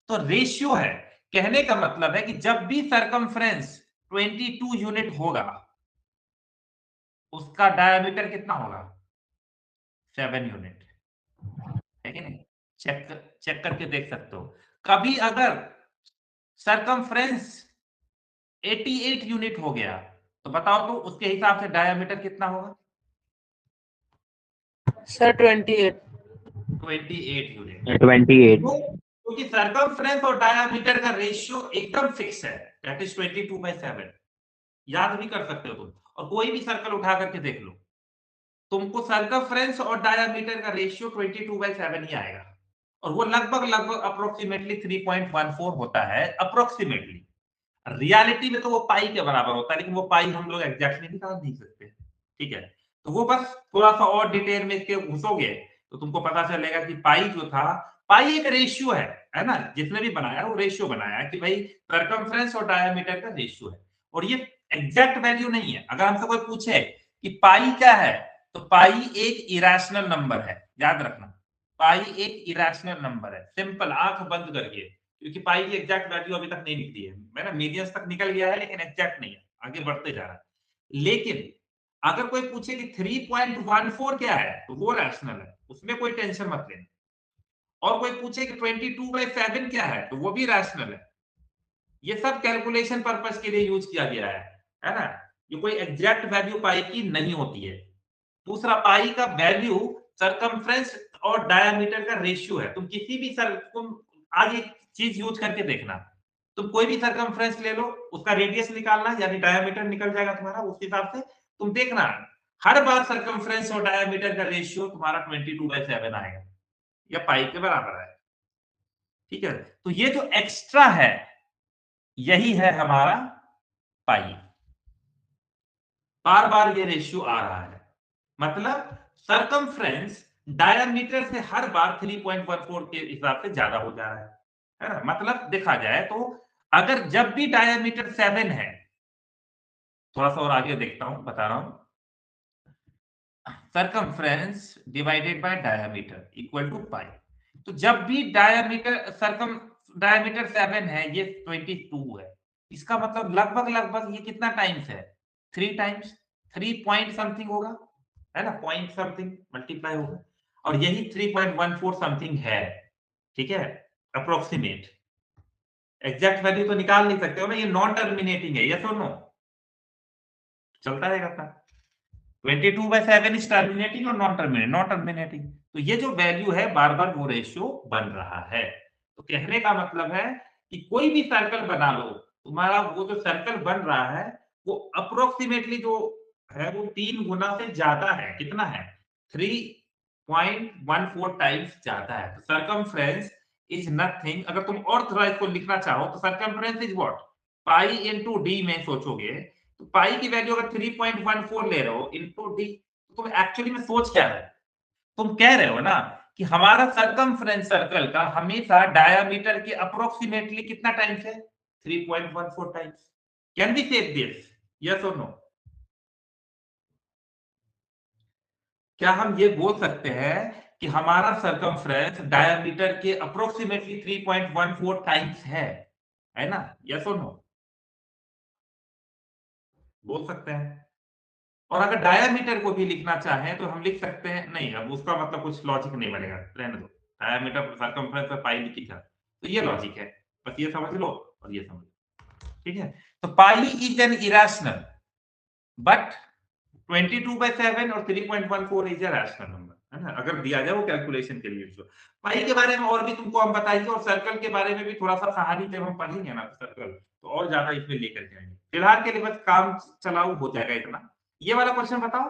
तो रेशियो है, कहने का मतलब है कि जब भी सरकमफ्रेंस 22 यूनिट होगा, उसका डायमीटर कितना होगा, 7 यूनिट, है कि नहीं। चेक करके देख सकते हो। कभी अगर सरकमफ्रेंस 88 यूनिट हो गया, तो बताओ तो उसके हिसाब से डायमीटर कितना होगा, सर 28। 28 यूनिट। 28 क्योंकि सरकमफ्रेंस और डायमीटर का रेशियो एकदम फिक्स है, दैट इज 22/7। याद भी कर सकते हो तुम, और कोई भी सर्कल उठा करके देख लो, तुमको सरकमफ्रेंस और डायमीटर का रेशियो 22/7 ही आएगा, और वो लगभग लगभग अप्रोक्सीमेटली 3.14 होता है, अप्रोक्सीमेटली। रियलिटी में तो वो पाई के बराबर होता है, लेकिन वो पाई हम लोग एग्जैक्टली निकाल नहीं सकते, ठीक है। तो वो बस थोड़ा सा और डिटेल में इसके घुसोगे तो तुमको पता चलेगा कि पाई जो था, पाई एक रेशियो है ना, जिसने भी बनाया वो रेशियो बनाया है कि भाई सरकमफ्रेंस और डायमीटर का रेशियो है, और ये एग्जैक्ट वैल्यू नहीं है। अगर हमसे कोई पूछे कि पाई क्या है, तो पाई एक इरेशनल नंबर है, याद रखना, पाई एक इरेशनल नंबर है, सिंपल, आंख बंद करके, क्योंकि पाई की एग्जैक्ट वैल्यू अभी तक नहीं निकली है, मैं ना मीडियंस तक निकल गया है, लेकिन एग्जैक्ट नहीं है, आगे बढ़ते जा रहा है। लेकिन अगर कोई पूछे कि 3.14 क्या है, तो वो रैशनल है, उसमें कोई टेंशन मत लेना। और कोई पूछे कि 22/7 क्या है, तो वो भी रैशनल है। ये सब कैलकुलेशन पर्पस के लिए यूज किया गया है ना। ये कोई एग्जैक्ट वैल्यू पाई की नहीं होती है। दूसरा, पाई का वैल्यू सरकमफ्रेंस और डायमीटर का रेशियो है। तुम किसी भी तुम आज एक चीज यूज करके देखना, तुम कोई भी सरकमफ्रेंस ले लो, उसका रेडियस निकालना, यानी डायमीटर निकल जाएगा तुम्हारा, उस हिसाब से तुम देखना, हर बार सरकमफ्रेंस और डायमीटर का रेशियो तुम्हारा 22/7 आएगा, या पाई के बराबर है, ठीक है। तो ये जो एक्स्ट्रा है, यही है हमारा पाई, बार बार ये रेशियो आ रहा है, मतलब सरकमफ्रेंस डायमीटर से हर बार 3.14 के हिसाब से ज्यादा हो जा रहा है ना। मतलब देखा जाए तो अगर जब भी डायमीटर 7 है, थोड़ा सा और आगे देखता हूं, बता रहा हूं, circumference divided by diameter equal to pi. तो जब भी डायमीटर 7 है, ये 22 है, इसका मतलब लगभग लगभग ये कितना टाइम्स है, 3 टाइम्स, 3 पॉइंट समथिंग होगा, है ना, पॉइंट समथिंग मल्टीप्लाई होगा, और यही 3.14 समथिंग है, ठीक है, अप्रोक्सीमेट। एग्जैक्ट वैल्यू तो निकाल नहीं सकते हो ना, ये नॉन टर्मिनेटिंग है, यस और नो, चलता रहेगा अपना। 22/7 इज टर्मिनेटिंग और नॉन टर्मिनेटिंग, नॉन टर्मिनेटिंग, तो ये जो वैल्यू है बार बार वो रेशियो बन रहा है। तो कहने का मतलब है कि कोई भी सर्कल बना लो, तुम्हारा वो जो सर्कल बन रहा है वो अप्रोक्सीमेटली जो है वो 3 गुना से ज्यादा है, कितना है, 3.14 टाइम्स ज्यादा है। सर्कमफ्रेंस इज नथिंग, अगर तुम और थोड़ा इसको लिखना चाहो तो circumference is what, pi into D में सोचोगे तो पाई की वैल्यू अगर 3.14 ले रहे हो इनटू डी, तो तुम एक्चुअली में सोच क्या रहे हो, तुम कह रहे हो ना कि हमारा सर्कमफ्रेंस सर्कल का हमेशा डायामीटर के अप्रोक्सीमेटली कितना टाइम्स है, 3.14 टाइम्स। कैन वी से दिस, यस और नो? क्या हम ये बोल सकते हैं कि हमारा सर्कमफ्रेंस डायामीटर के अप्रोक्सीमेटली 3.14 टाइम्स है ना, यस और नो? बोल सकते हैं। और अगर डायामीटर को भी लिखना चाहें तो हम लिख सकते हैं, नहीं अब उसका मतलब कुछ लॉजिक नहीं बनेगा, रहने दो, डायामीटर सर्कमफ्रेंस पर पाई लिखी था, तो ये लॉजिक है, बस ये समझ लो और ये समझ लो, ठीक है। तो pi is an irrational but 22/7 और 3.14 इज अ रैशनल नंबर, है ना, अगर दिया जाए वो कैलकुलेशन के लिए। तो पाई के बारे में और भी तुमको हम बताएंगे, और सर्कल के बारे में भी थोड़ा सा कहानी जब हम पढ़ेंगे ना सर्कल, तो और ज्यादा इसमें लेकर जाएंगे। फिलहाल के लिए बस काम चलाऊ हो जाएगा इतना। ये वाला क्वेश्चन बताओ,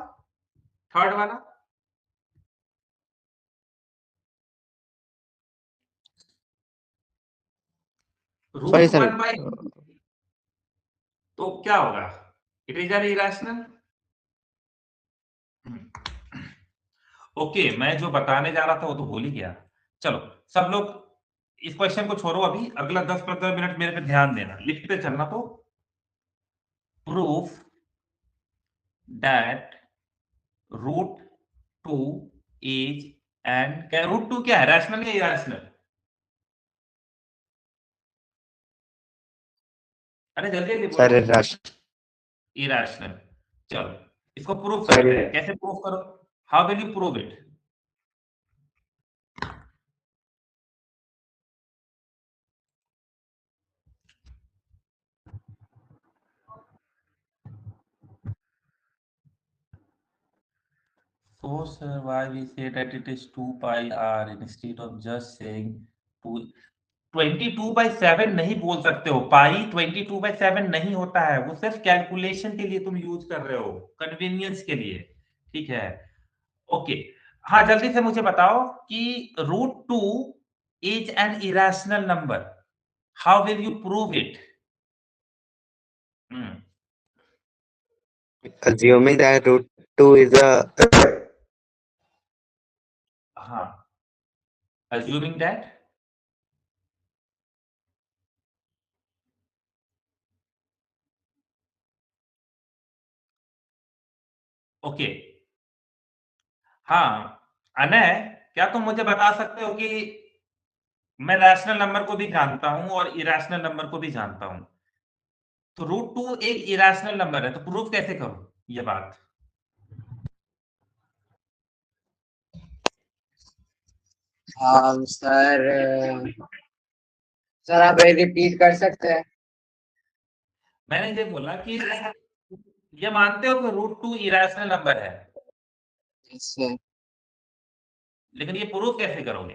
थर्ड वाला, Sorry, रूट sir. 1 बाई, तो क्या होगा, it is an irrational. Okay, मैं जो बताने जा रहा था वो तो भूल ही गया। चलो सब लोग इस क्वेश्चन को छोड़ो, अभी अगला 10-15 मिनट मेरे पे ध्यान देना, लिखते चलना। तो proof that root 2 is an, क्या रूट 2 क्या है, रैशनल या इरेशनल? अरे जल्दी जल्दी Sir, बोलो। Rush. इरेशनल। चलो इसको प्रूफ करते हैं, Sorry. कैसे प्रूफ करो, how will you prove it? So, sir, why we say that it is 2 pi r instead of just saying 22/7 नहीं बोल सकते हो, पाई 22/7 नहीं होता है, वो सिर्फ कैलकुलेशन के लिए तुम यूज कर रहे हो, कन्वीनियंस के लिए, ठीक है। ओके, हाँ जल्दी से मुझे बताओ कि root 2 is an irrational number, how will you prove it? Assuming that root 2 is a हाँ, assuming that, ओके, हाँ अनय, क्या तुम मुझे बता सकते हो कि मैं रैशनल नंबर को भी जानता हूं और इरेशनल नंबर को भी जानता हूं, तो रूट 2 एक इरेशनल नंबर है, तो प्रूफ कैसे करूं ये बात? सर सर आप रिपीट कर सकते हैं? मैंने ये बोला कि ये मानते हो कि रूट 2 इरेशनल नंबर है, सर लेकिन ये प्रूफ कैसे करोगे?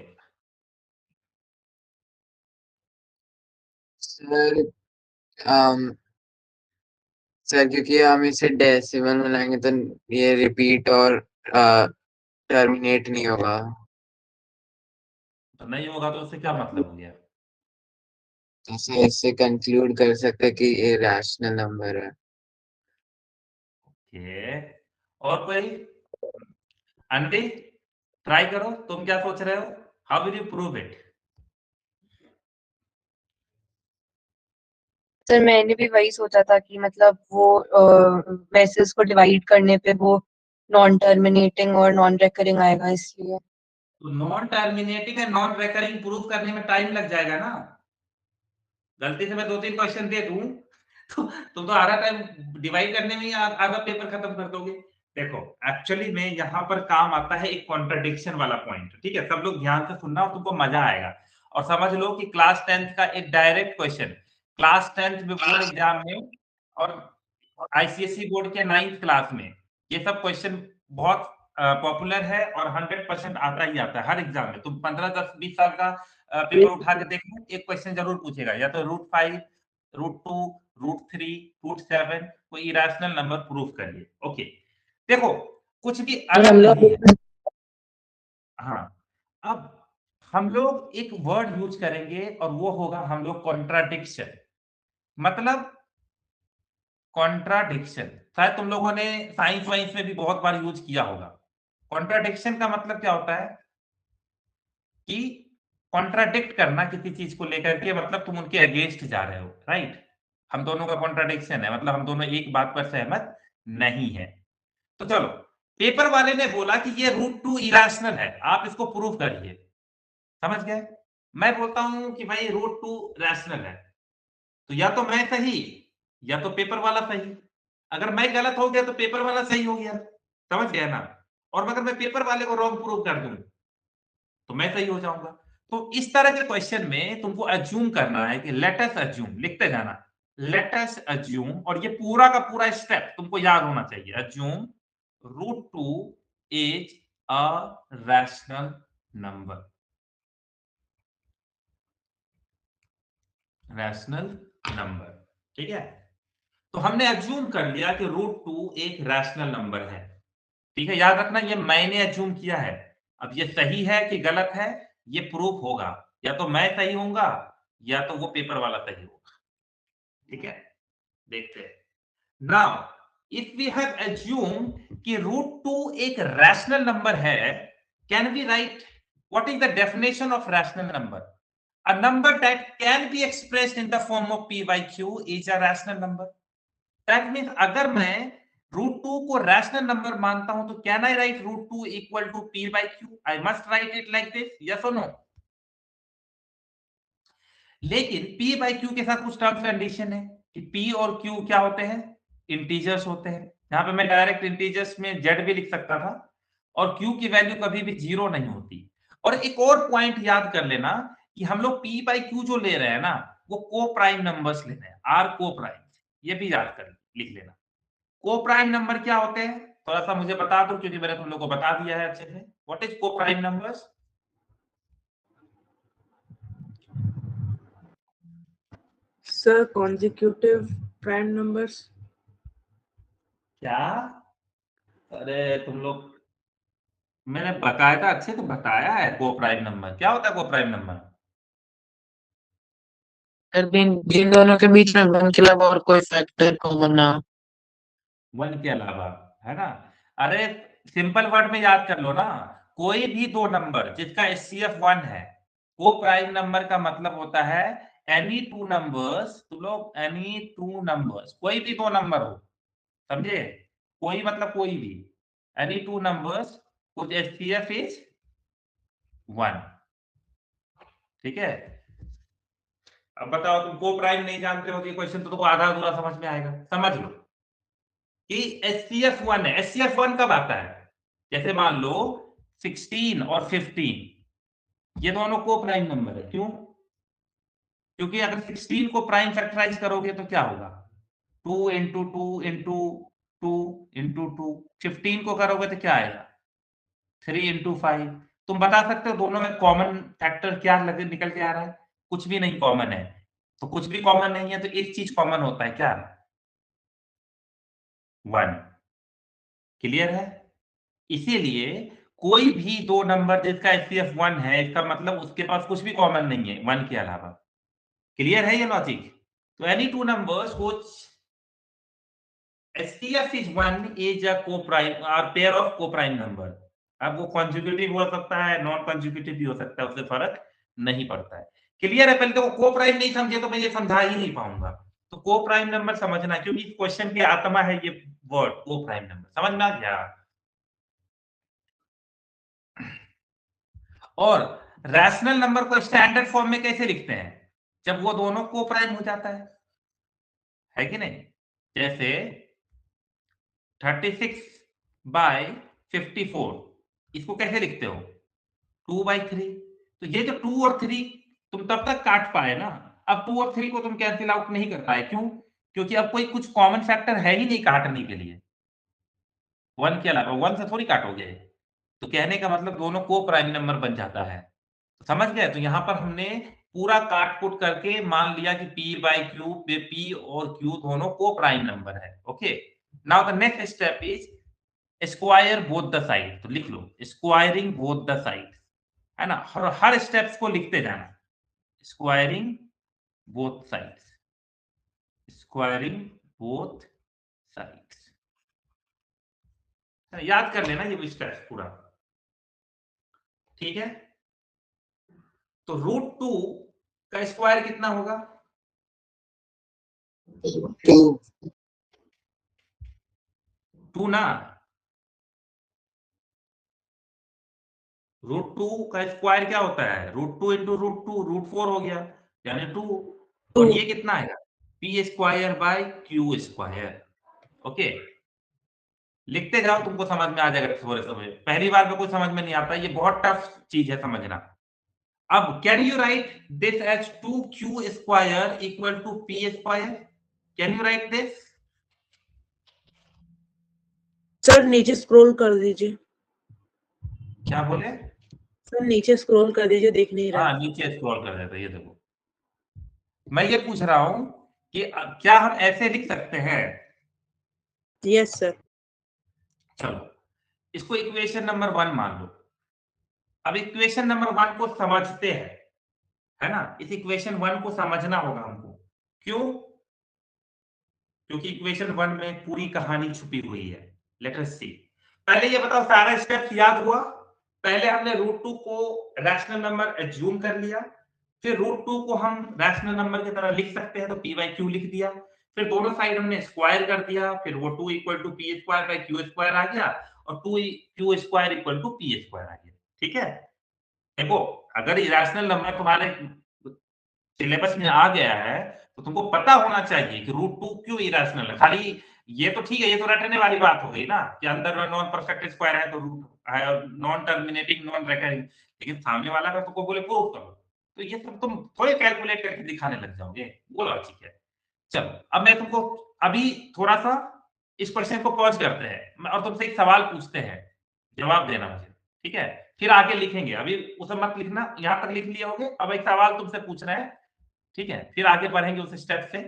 सर सर क्योंकि हम इसे डेसिमल में लाएंगे तो ये रिपीट और टर्मिनेट नहीं होगा। तो नहीं होगा तो उससे क्या मतलब हो गया? जैसे इससे कंक्लूड कर सकते हैं कि ये रैशनल नंबर है। ओके, और कोई? आंटी ट्राई करो, तुम क्या सोच रहे हो, how will you prove it? Sir मैंने भी वही सोचा था कि मतलब वो वेसल्स को डिवाइड करने पे वो नॉन टर्मिनेटिंग और नॉन रेकरिंग आएगा, इसलिए। तो non terminating and non recurring proof करने में टाइम लग जाएगा ना, गलती से मैं 2-3 क्वेश्चन दे दूं तो तुम तो आधा टाइम डिवाइड करने में ही आधा पेपर खत्म कर दोगे, देखो एक्चुअली में यहाँ पर काम आता है एक कॉन्ट्रडिक्शन वाला पॉइंट, ठीक है, सब लोग ध्यान से सुनना और तुमको मजा आएगा। और समझ लो कि क्लास 10th का एक डायरेक्ट क्वेश्चन क्लास 10th में बोर्ड एग्जाम में और आईसीएसई बोर्ड के 9th क्लास में ये सब क्वेश्चन बहुत पॉपुलर है और 100% आता ही आता है हर एग्जाम में। तुम 15 10 20 साल का पेपर उठा के देखो, एक क्वेश्चन जरूर पूछेगा, या तो √5 √2 √3 √7 कोई इरेशनल नंबर प्रूफ करिए। ओके देखो कुछ भी अलग नहीं है। हाँ, अब हम लोग एक वर्ड यूज करेंगे और वो होगा हम लोग कॉन्ट्राडिक्शन। मतलब कॉन्ट्राडिक्शन शायद तुम लोगों ने साइंस वाइंस में भी बहुत बार यूज किया होगा। कॉन्ट्राडिक्शन का मतलब क्या होता है कि कॉन्ट्राडिक्ट करना किसी चीज को लेकर के, मतलब तुम उनके अगेंस्ट जा रहे हो, राइट। हम दोनों का कॉन्ट्राडिक्शन है, मतलब हम दोनों एक बात पर सहमत नहीं है। तो चलो, पेपर वाले ने बोला कि ये √2 इरेशनल है, आप इसको प्रूव करिए। समझ गए? मैं बोलता हूं कि भाई √2 रैशनल है, तो या तो मैं सही या तो पेपर वाला सही। अगर मैं गलत हो गया तो पेपर वाला सही हो गया, समझ गया ना। और अगर मैं पेपर वाले को रॉन्ग प्रूव कर दूं तो मैं सही हो जाऊंगा। तो इस तरह के क्वेश्चन में तुमको अज्यूम करना है कि लेट अस अज्यूम, लिखते जाना लेट अस अज्यूम, और ये पूरा का पूरा स्टेप तुमको याद होना चाहिए। Assume √2 is a rational number, rational number, ठीक है। तो हमने अज्यूम कर लिया कि √2 एक रैशनल नंबर है, ठीक है। याद रखना ये मैंने अज्यूम किया है, अब ये सही है कि गलत है ये प्रूफ होगा, या तो मैं सही होऊंगा या तो वो पेपर वाला सही होगा, ठीक है। देखते हैं now, if we have assume कि √2 एक रैशनल नंबर है, can we write what is the definition of rational number? A number that can be expressed in the form of p by q is a rational number. That means अगर मैं √2 को rational number मानता हूं तो can I write √2 equal to p by q? I must write it like this, yes और no? लेकिन p by q के साथ कुछ टर्म्स कंडीशन है कि p और q क्या होते हैं? इंटीजर्स होते हैं। यहां पे मैं डायरेक्ट इंटीजर्स में z भी लिख सकता था, और q की वैल्यू कभी भी 0 नहीं होती। और एक और पॉइंट याद कर लेना कि हम लोग p by q जो ले रहे हैं ना, वो को प्राइम नंबर्स ले रहे हैं, आर को प्राइम, ये भी याद कर लिख लेना। को प्राइम नंबर क्या होते हैं थोड़ा सा मुझे बता दो, क्योंकि मैंने तुम लोग को बता दिया है अच्छे से। व्हाट इज को prime numbers? Sir consecutive prime numbers. क्या? अरे तुम लोग, मैंने बकायदा अच्छे से बताया है को प्राइम नंबर क्या होता है। को प्राइम नंबर सर जिन जिन दोनों के बीच में वन के अलावा और कोई फैक्टर कॉमन ना हो। 1 के अलावा, है ना। अरे सिंपल वर्ड में याद कर लो ना, कोई भी दो नंबर जिसका एचसीएफ 1 है, को प्राइम नंबर का मतलब होता है एनी टू नंबर्स, तुम लोग एनी टू नंबर्स, कोई भी दो नंबर हो, समझे। कोई मतलब कोई भी, एनी टू नंबर्स कुछ एचसीएफ इज 1, ठीक है। अब बताओ, तुम को प्राइम नहीं जानते हो तो ये क्वेश्चन तो तुमको आधा अधूरा समझ में आएगा। समझ लो कि एचसीएफ 1 है। एचसीएफ 1 कब आता है? जैसे मान लो 16 और 15, ये दोनों को प्राइम नंबर है। क्यों? क्योंकि अगर 16 को प्राइम फैक्टराइज करोगे तो क्या होगा? 2 इंटू 2 इंटू 2 इंटू 2। 15 को करोगे तो क्या आएगा? 3 इंटू 5। तुम बता सकते हो दोनों में कॉमन फैक्टर क्या लगे निकल के आ रहा है? कुछ भी नहीं कॉमन है। तो कुछ भी कॉमन नहीं है तो एक चीज कॉमन होता है, क्या? 1। क्लियर है? इसीलिए कोई भी दो नंबर जिसका एचसीएफ 1 है, इसका मतलब उसके पास कुछ भी कॉमन नहीं है 1 के अलावा। क्लियर है ये लॉजिक? तो any two numbers which HCF is 1 is a co-prime और पेयर ऑफ को-प्राइम नंबर। अब वो कॉन्जुगेटिव हो सकता है, नॉन कॉन्जुगेटिव भी हो सकता है, उससे फर्क नहीं पड़ता है। क्लियर है? पहले तो को-प्राइम नहीं समझे तो मैं ये समझा ही नहीं पाऊंगा। तो को-प्राइम नंबर समझना, क्योंकि इस क्वेश्चन की आत्मा है ये वर्ड को-प्राइम नंबर। समझ में आ गया? और रैशनल नंबर को स्टैंडर्ड फॉर्म में कैसे लिखते हैं? जब वो दोनों को प्राइम हो जाता है कि नहीं। जैसे 36 बाय 54, इसको कैसे लिखते हो? 2/3। तो ये जो 2 और 3 तुम तब तक काट पाए ना, अब 2 और 3 को तुम कैंसिल आउट नहीं कर पाए। क्यों? क्योंकि अब कोई कुछ कॉमन फैक्टर है ही नहीं काटने के लिए। 1 के अलावा 1 से थोड़ी काटोगे। तो कहने का मतलब दोनों को प्राइम नंबर बन जाता है। समझ गए? तो यहाँ पर हमने पूरा काट-कूट करके मान लिया कि p बाय q पे p और q दोनों को प्राइम नंबर है। Okay, now the next step is square both the side. तो लिख लो स्क्वायरिंग बोथ द साइड, है ना? हर स्टेप्स को लिखते जाना। Squaring both sides, squaring both sides. याद कर लेना ये स्टेप्स पूरा, ठीक है? तो √2 का स्क्वायर कितना होगा? 2 2 ना, √2 का स्क्वायर क्या होता है? √2 इंटू √2 √4 हो गया, यानी 2। और 2 ये कितना आएगा? p square by q square. Okay, लिखते जाओ, तुमको समझ में आ जाएगा थोड़े समय। पहली बार में कोई समझ में नहीं आता, ये बहुत टफ चीज है समझना। अब can you write this as 2q square equal to p square? Can you write this? Sir नीचे स्क्रॉल कर दीजिए। क्या बोले? सर नीचे स्क्रॉल कर दीजिए, देख नहीं रहा। हाँ, नीचे स्क्रॉल कर देते, ये देखो। मैं ये पूछ रहा हूं कि क्या हम ऐसे लिख सकते हैं? Yes sir. चलो, इसको इक्वेशन नंबर 1 मान लो। अब इक्वेशन नंबर 1 को समझते हैं, है ना? इस इक्वेशन 1 को समझना होगा हमको। क्यों? क्योंकि इक्वेशन 1 में पूरी कहानी छुपी हुई है। लेट अस सी। पहले ये बताओ, सारा स्टेप्स याद हुआ? पहले हमने √2 को रैशनल नंबर एज्यूम कर लिया, फिर √2 को हम रैशनल नंबर की तरह लिख सकते हैं तो p बाय q लिख दिया, फिर दोनों साइड हमने स्क्वायर कर दिया, फिर वो 2 equal to p square by q square आ गया और 2 q square equal to p square आ गया। ठीक है? देखो, अगर इरेशनल नंबर तुम्हारे सिलेबस में आ गया है तो तुमको पता होना चाहिए कि √2 क्यों इरेशनल है। खाली ये तो ठीक है, ये तो रटने वाली बात हो गई ना कि अंदर नॉन परफेक्ट स्क्वायर है तो रूट है, नॉन टर्मिनेटिंग नॉन रिकरिंग। लेकिन सामने वाला का तुमको बोले प्रूव करो, तो ये सब तुम थोड़े कैलकुलेट करके दिखाने लग जाओगे। वो लॉजिक है। चलो, अब मैं तुमको अभी थोड़ा सा इस क्वेश्चन को पॉज करते हैं और तुमसे एक सवाल पूछते हैं, जवाब देना मुझे, ठीक है? फिर आगे लिखेंगे, अभी उसे मत लिखना, यहाँ तक लिख लिए होगे। अब एक सवाल तुमसे पूछना है, ठीक है? फिर आगे बढ़ेंगे उस स्टेप से।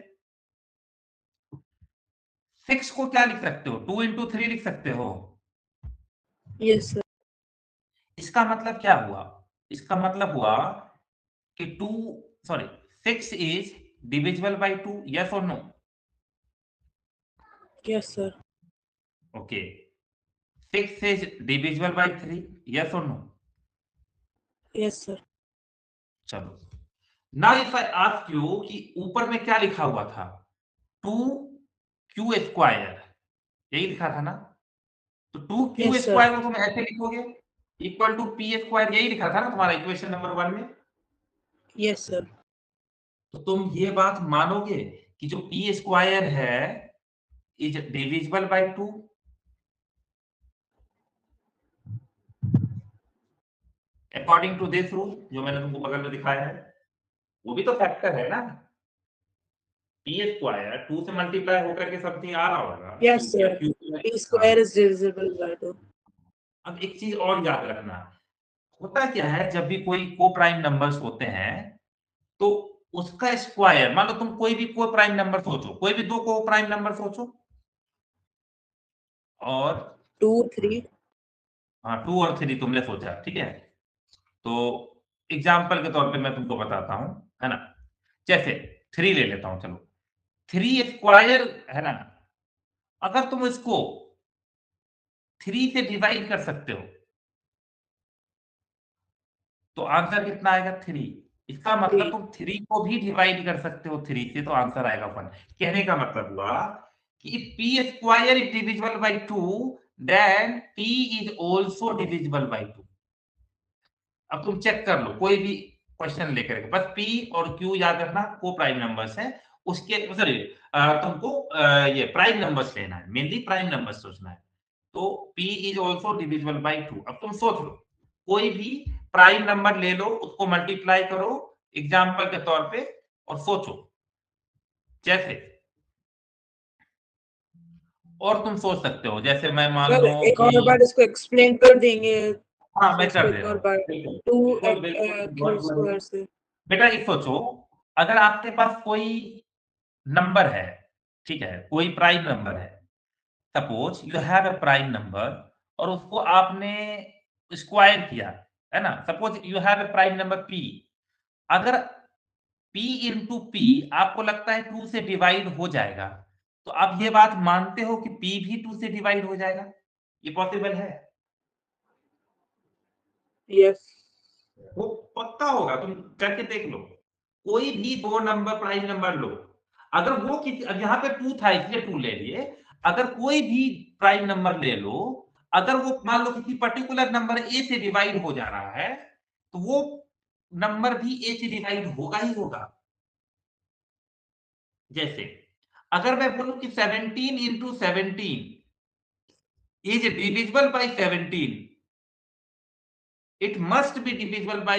6 को क्या लिख सकते हो? 2 इंटू 3 लिख सकते हो। Yes sir. इसका मतलब क्या हुआ? इसका मतलब हुआ कि 6 इज डिविजिबल बाय 2, यस और no? Yes sir. Okay, 6 is divisible by 3, yes और नो? Yes sir. चलो, now if I ask you कि ऊपर में क्या लिखा हुआ था? 2q स्क्वायर, यही लिखा था ना? तो 2q यस सर। स्क्वायर को तुम ऐसे लिखोगे इक्वल टू p स्क्वायर, यही लिखा था ना तुम्हारा इक्वेशन नंबर 1 में? Yes sir. तो तुम ये बात मानोगे कि जो p स्क्वायर है is divisible by 2? According to this rule जो मैंने तुमको बगल में दिखाया है, वो भी तो फैक्टर है ना। p स्क्वायर 2 से मल्टीप्लाई होकर के समथिंग आ रहा होगा। Yes sir. p square is divisible by 2। अब एक चीज और याद रखना, होता क्या है जब भी कोई को प्राइम नंबर्स होते हैं तो उसका स्क्वायर, मान लो तुम कोई भी को प्राइम नंबर सोचो, कोई भी दो को प्राइम नंबर सोचो और 2 3। हाँ 2 और 3 तुमने सोचा, ठीक है? तो एग्जाम्पल के तौर पे मैं तुमको बताता हूं, है ना? जैसे 3 ले लेता हूं, चलो 3 स्क्वायर है ना, अगर तुम इसको 3 से डिवाइड कर सकते हो तो आंसर कितना आएगा? 3। इसका मतलब तुम 3 को भी डिवाइड कर सकते हो 3 से, तो आंसर आएगा 1। कहने का मतलब हुआ कि p square is divisible by 2 then p is also divisible by 2। अब तुम चेक कर लो कोई भी क्वेश्चन लेकर के, बस p और q याद रखना को प्राइम नंबर्स है, उसके सॉरी तुमको ये प्राइम नंबर्स लेना है, मेनली प्राइम नंबर्स सोचना है। तो p is also divisible by 2। अब तुम सोच लो, कोई भी प्राइम नंबर ले लो, उसको मल्टीप्लाई करो एग्जाम्पल के तौर पे, और सोचो जैसे, और तुम सोच सकते हो जैसे मैं मान सर लो एक और कि, बार इसको एक्सप्लेन कर देंगे हाँ मैं इसको कर एक दे रहा और हूँ, बार बिल्कुल 2 बिल्कुल, क्यू स्क्वायर से। बेटा एक सोचो, अगर आपके पास कोई नंबर है, ठीक है, कोई प्राइम नंबर है, suppose you have a prime number, और उसको आपने स्क्वायर किया, है ना, suppose you have a prime number p, अगर p इंटू p आपको लगता है 2 से डिवाइड हो जाएगा, तो आप ये बात मानते हो कि p भी 2 से डिवाइड हो जाएगा? ये पॉसिबल है? यस वो पक्का होगा, तुम करके देख लो। कोई भी दो नंबर प्राइम नंबर लो, अगर वो किसी, अब यहाँ पे 2 था इसलिए 2 ले लिए, अगर कोई भी प्राइम नंबर ले लो, अगर वो मान लो किसी पर्टिकुलर नंबर a से डिवाइड हो जा रहा है, तो वो नंबर भी a से डिवाइड होगा ही होगा। जैसे अगर मैं बोलूं कि 17 into 17 is divisible by 17, it must be divisible by,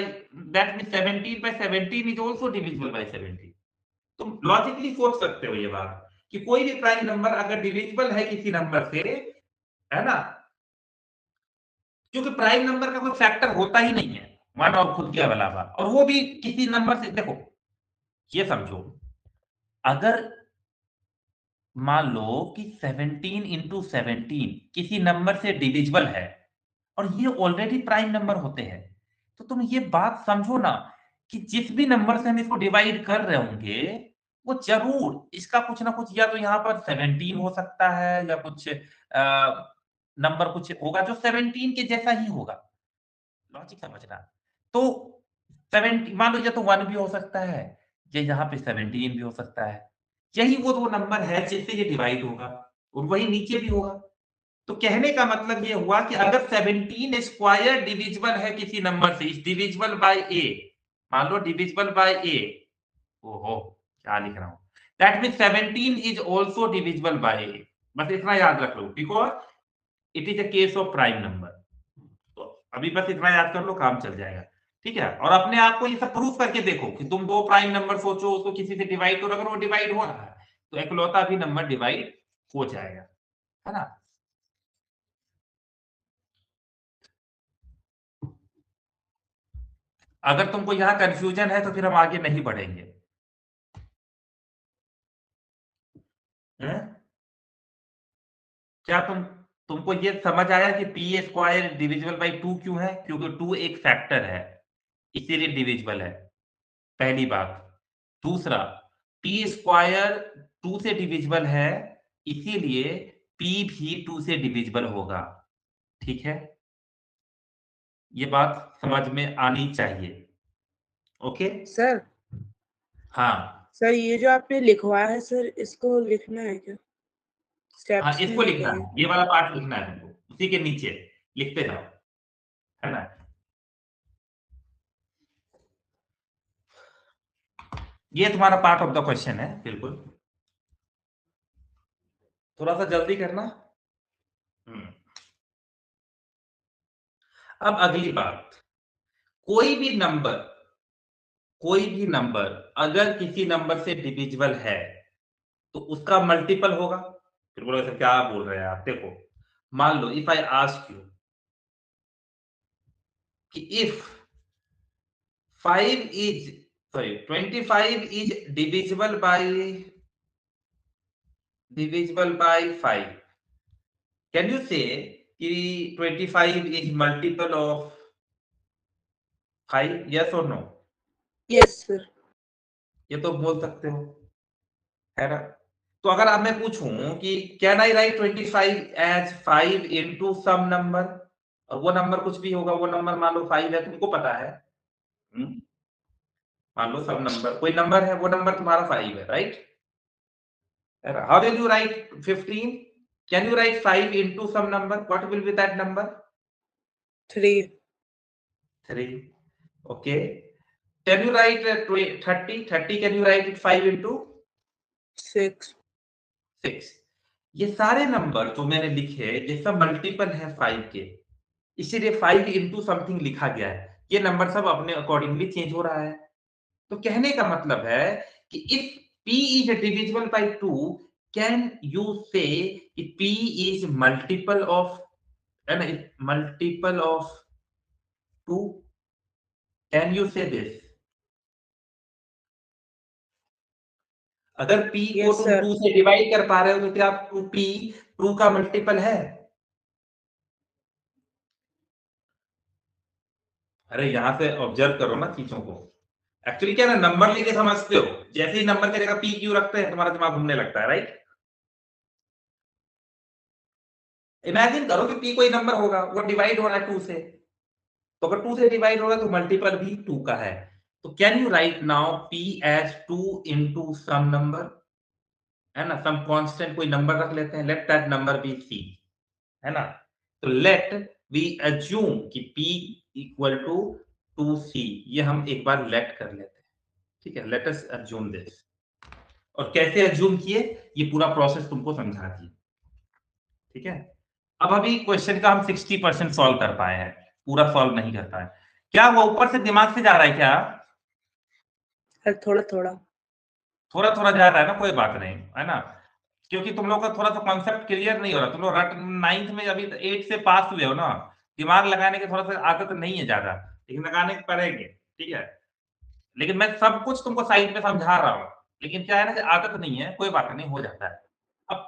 that means 17 by 17 is also divisible by 17। तुम लॉजिकली सोच सकते हो ये बात कि कोई भी प्राइम नंबर अगर डिविजिबल है किसी नंबर से, है ना, क्योंकि प्राइम नंबर का कोई फैक्टर होता ही नहीं है वन और खुद के अलावा, और वो भी किसी नंबर से, देखो ये समझो, अगर मान लो कि 17 इंटू 17 किसी नंबर से डिविजिबल है, और ये ऑलरेडी प्राइम नंबर होते हैं, तो तुम ये बात समझो ना कि जिस भी नंबर से हम इसको डिवाइड कर रहे होंगे, वो जरूर इसका कुछ ना कुछ, या तो यहाँ पर 17 हो सकता है, या कुछ नंबर कुछ होगा जो 17 के जैसा ही होगा। लॉजिक समझना। तो 70 मान लो, या तो 1 भी हो सकता है, या यहाँ पे 17 भी हो सकता है। यही वो दो नंबर है जिससे ये डिवाइड होगा, और वही नीचे भी होगा। तो कहने का मतलब ये हुआ कि अगर 17 स्क्वायर डिविजिबल है किसी नंबर से, इज डिविजिबल बाय ए, मान लो डिविजिबल बाय ए, ओहो क्या लिख रहा हूं, that mean 17 is also divisible by A. बस इतना याद रख लो, because it is a case of prime number. तो अभी बस इतना याद कर लो, काम चल जाएगा। ठीक है, और अपने आप को ये सब प्रूफ करके देखो कि तुम दो प्राइम नंबर सोचो, उसको किसी से डिवाइड करो, अगर वो डिवाइड हो रहा है तो एकलौता भी नंबर डिवाइड हो जाएगा, है ना। अगर तुमको यहाँ कंफ्यूजन है तो फिर हम आगे नहीं बढ़ेंगे। हैं? क्या तुमको ये समझ आया कि पी स्क्वायर डिविजिबल बाई 2 क्यों है? क्योंकि 2 एक फैक्टर है, इसीलिए डिविजिबल है, पहली बात। दूसरा, पी स्क्वायर 2 से डिविजिबल है, इसीलिए पी भी 2 से डिविजिबल होगा। ठीक है, ये बात समझ में आनी चाहिए। ओके, सर हाँ सर ये जो आपने लिखवाया है सर इसको लिखना है क्या? हाँ, स्टेप्स में इसको लिखना लिखेंगे। है, ये वाला पार्ट लिखना है तुमको, उसी के नीचे लिखते जाओ, है ना। ये तुम्हारा पार्ट ऑफ द क्वेश्चन है, बिल्कुल। थोड़ा सा जल्दी करना। अब अगली बात, कोई भी नंबर अगर किसी नंबर से डिविजिबल है तो उसका मल्टीपल होगा। फिर बोलो सर क्या बोल रहे हैं आप? देखो, मान लो इफ आई आस्क यू कि if 5 is, sorry 25 is divisible bye 5, can you से कि 25 इज मल्टीपल ऑफ 5? यस और नो? Yes sir. ये तो बोल सकते हो, है ना। तो अगर अब मैं पूछूं कि can I write 25 as 5 into some number, और वो नंबर कुछ भी होगा, वो नंबर मान लो 5 है, तुमको पता है, मान लो सम नंबर कोई नंबर है, वो नंबर तुम्हारा 5 है, right? How will you write 15? Can you write 5 into some number? What will be that number? 3 3। Okay, can you write 30? 30 can you write it 5 into 6 6? ये सारे नंबर जो मैंने लिखे ये सब मल्टीपल है 5 के, इसीलिए 5 इंटू समथिंग लिखा गया है। ये नंबर सब अपने अकॉर्डिंगली चेंज हो रहा है। तो कहने का मतलब है कि if p is divisible by 2, can you say कि p is multiple of, है ना, multiple of 2? Can you say this? अगर p को Yes, तुम sir. 2 से डिवाइड कर पा रहे हो तो क्या 2p 2 का मल्टीपल है? अरे यहां से ऑब्जर्व करो ना चीजों को। एक्चुअली क्या है ना, नंबर लेके समझते हो, जैसे ही नंबर की जगह p q रखते हैं तुम्हारा दिमाग घूमने लगता है, राइट? इमेजिन करो कि p कोई नंबर होगा, वो डिवाइड हो रहा है 2 से, तो अगर 2 से डिवाइड होगा तो मल्टीपल भी 2 का है। तो can you write now p as 2 into some number, है ना, सम कांस्टेंट कोई नंबर रख लेते हैं, let that number be c, है ना। तो लेट वी अज्यूम कि p इक्वल टू 2c, ये हम एक बार लेट कर लेते हैं, ठीक है, लेट अस अज्यूम दिस। और कैसे अज्यूम किए ये पूरा प्रोसेस तुमको समझा दिए, ठीक है। अब अभी क्वेश्चन का हम 60% सॉल्व कर पाए हैं, पूरा सॉल्व नहीं कर पाए। क्या वो ऊपर से दिमाग से जा रहा है क्या? सर थोड़ा थोड़ा। थोड़ा थोड़ा जा रहा है ना, कोई बात नहीं, है ना, क्योंकि तुम लोग का थोड़ा सा कॉन्सेप्ट क्लियर नहीं हो रहा। तुम लोग रट 9th में अभी 8 से पास हुए हो ना, दिमाग लगाने की थोड़ा सा आदत नहीं है ज्यादा, लेकिन लगाने पड़ेंगे, ठीक है। लेकिन मैं सब कुछ तुमको साइड में समझा रहा हूँ, लेकिन क्या है ना कि आदत नहीं है, कोई बात नहीं, हो जाता है। अब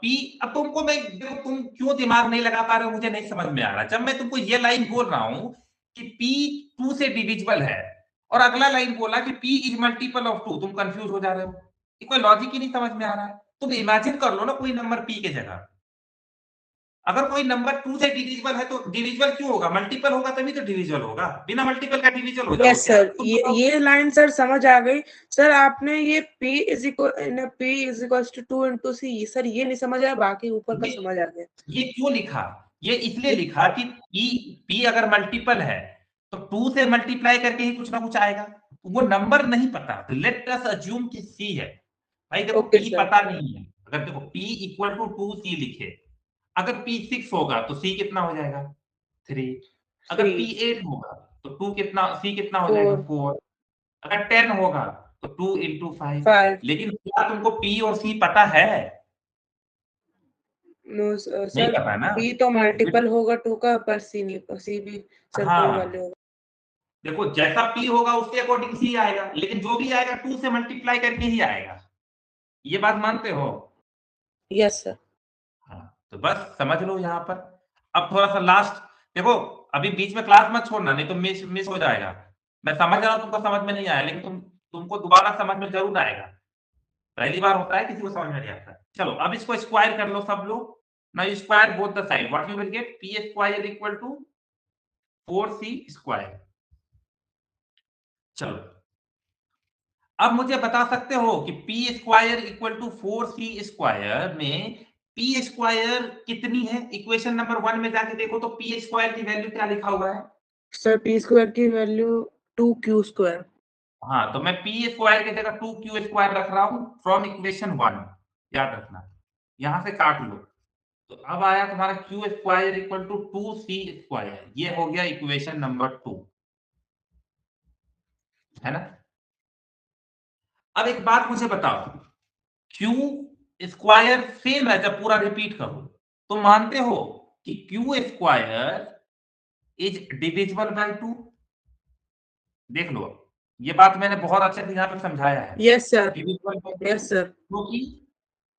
तुमको मैं देखो, तुम क्यों दिमाग नहीं लगा पा रहे हो मुझे नहीं समझ में आ रहा। जब मैं तुमको ये लाइन बोल रहा हूं कि p 2 से डिविजिबल है और अगला लाइन बोला कि p इज मल्टीपल ऑफ 2, तुम कंफ्यूज हो जा रहे हो, ये कोई लॉजिक ही नहीं समझ में आ रहा है। तुम इमेजिन कर लो ना कोई नंबर p के जगह, अगर कोई नंबर 2 से डिविजिबल है तो डिविजिबल क्यों होगा? मल्टीपल होगा तभी तो डिविजिबल होगा, बिना मल्टीपल का डिविजिबल हो जाएगा यस सर, ये लाइन सर समझ आ गई। सर आपने ये p is equal to 2 into c, sir ये नहीं समझ आया, बाकी ऊपर का समझ आ गया। ये क्यों लिखा? ये इसलिए लिखा कि p अगर मल्टीपल है तो 2 से मल्टीप्लाई करके ही कुछ ना कुछ आएगा, वो नंबर नहीं पता, तो लेट अस अज्यूम कि c है। भाई देखो Okay, p sir. पता नहीं है, अगर देखो p इक्वल टू 2c लिखे, अगर p 6 होगा तो c कितना हो जाएगा? 3। अगर p 8 होगा तो 2 कितना, c कितना हो जाएगा? 4। अगर 10 होगा तो 2 इंटू 5। 5. लेकिन क्या तुमको p और c पता है? नो नहीं सर, पता है ना। p तो मल्टीपल होगा 2 का, पर c नहीं, c भी सर कोई हाँ वैल्यू होगा। देखो, जैसा p होगा उसके अकॉर्डिंग c आएगा, लेकिन जो भी आएगा 2 से मल्टीप्लाई करके ही आएगा, ये बात मानते हो? Yes sir. हाँ, तो बस समझ लो यहाँ पर। अब थोड़ा सा लास्ट देखो, अभी बीच में क्लास मत छोड़ना, नहीं तो मिस हो जाएगा। मैं समझ रहा हूँ तुमको समझ में नहीं आया, लेकिन तुमको दोबारा समझ में जरूर आएगा। पहली बार होता है किसी को समझ में नहीं आता। चलो अब इसको स्क्वायर कर लो सब लोग। Now square both the side, what you will get, p square equal to 4c square. चलो अब मुझे बता सकते हो कि p square equal to 4c square में p स्क्वायर कितनी है? इक्वेशन नंबर 1 में जाके देखो तो p स्क्वायर की वैल्यू क्या लिखा हुआ है? सर p स्क्वायर की वैल्यू 2q स्क्वायर। हाँ, तो मैं p स्क्वायर की जगह 2q स्क्वायर रख रहा हूं फ्रॉम इक्वेशन 1, याद रखना, यहां से काट लो। तो अब आया तुम्हारा q square equal to 2c square, ये हो गया इक्वेशन नंबर 2, है ना। अब एक बात मुझे बताओ, q स्क्वायर सेम है, जब पूरा रिपीट करो तो मानते हो कि q square is divisible by 2? देख लो, ये बात मैंने बहुत अच्छे से यहाँ पे समझाया है। Yes sir, divisible by 2 yes sir. क्योंकि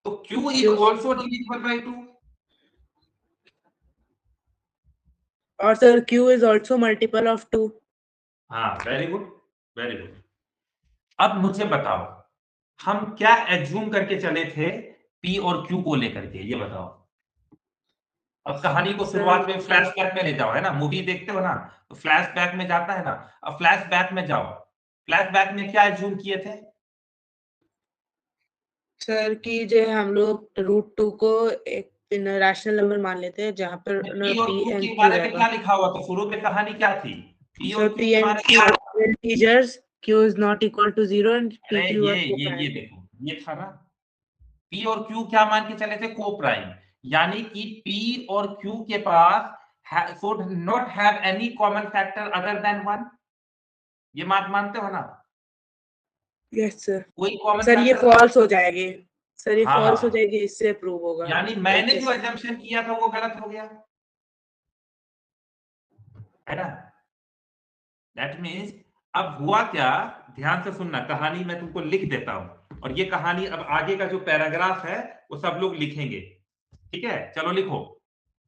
तो q is also divisible by 2। और sir q is also multiple of 2। हाँ, वेरी गुड, वेरी गुड। अब मुझे बताओ, हम क्या एज्यूम करके चले थे p और q को लेकर के, ये बताओ। अब कहानी को शुरुआत में फ्लैशबैक में ले जाओ, है ना, मूवी देखते हो ना तो फ्लैशबैक में जाता है ना। अब फ्लैशबैक में जाओ, फ्लैशबैक में क्या एज्यूम किए थे? सर कि जो हम लोग √2 को एक रैशनल नंबर मान लेते हैं, जहाँ पर p और p q and के q बारे में रहेगा। क्या लिखा हुआ था? शुरू में कहानी क्या थी? p सर और q p के and बारे q में are integers, q is not equal to 0 and अरे p q are ये co-prime. देखो, ये था ना, p और q क्या मान के चले थे? को प्राइम। यानी कि P और Q के पास should not have any common factor other than 1। ये बात मानते हो ना? Yes sir. कोई कॉमन सर ये फैक्टर फॉल्स हो जाएगी। सर ये हाँ, फॉल्स हो हाँ। जाएगी, इससे प्रूव होगा। यानी मैंने ओके जो सर। assumption किया था वो गलत हो गया, है ना? दैट मीन्स अब हुआ क्या, ध्यान से सुनना, कहानी मैं तुमको लिख देता हूं और ये कहानी अब आगे का जो पैराग्राफ है वो सब लोग लिखेंगे, ठीक है? चलो लिखो,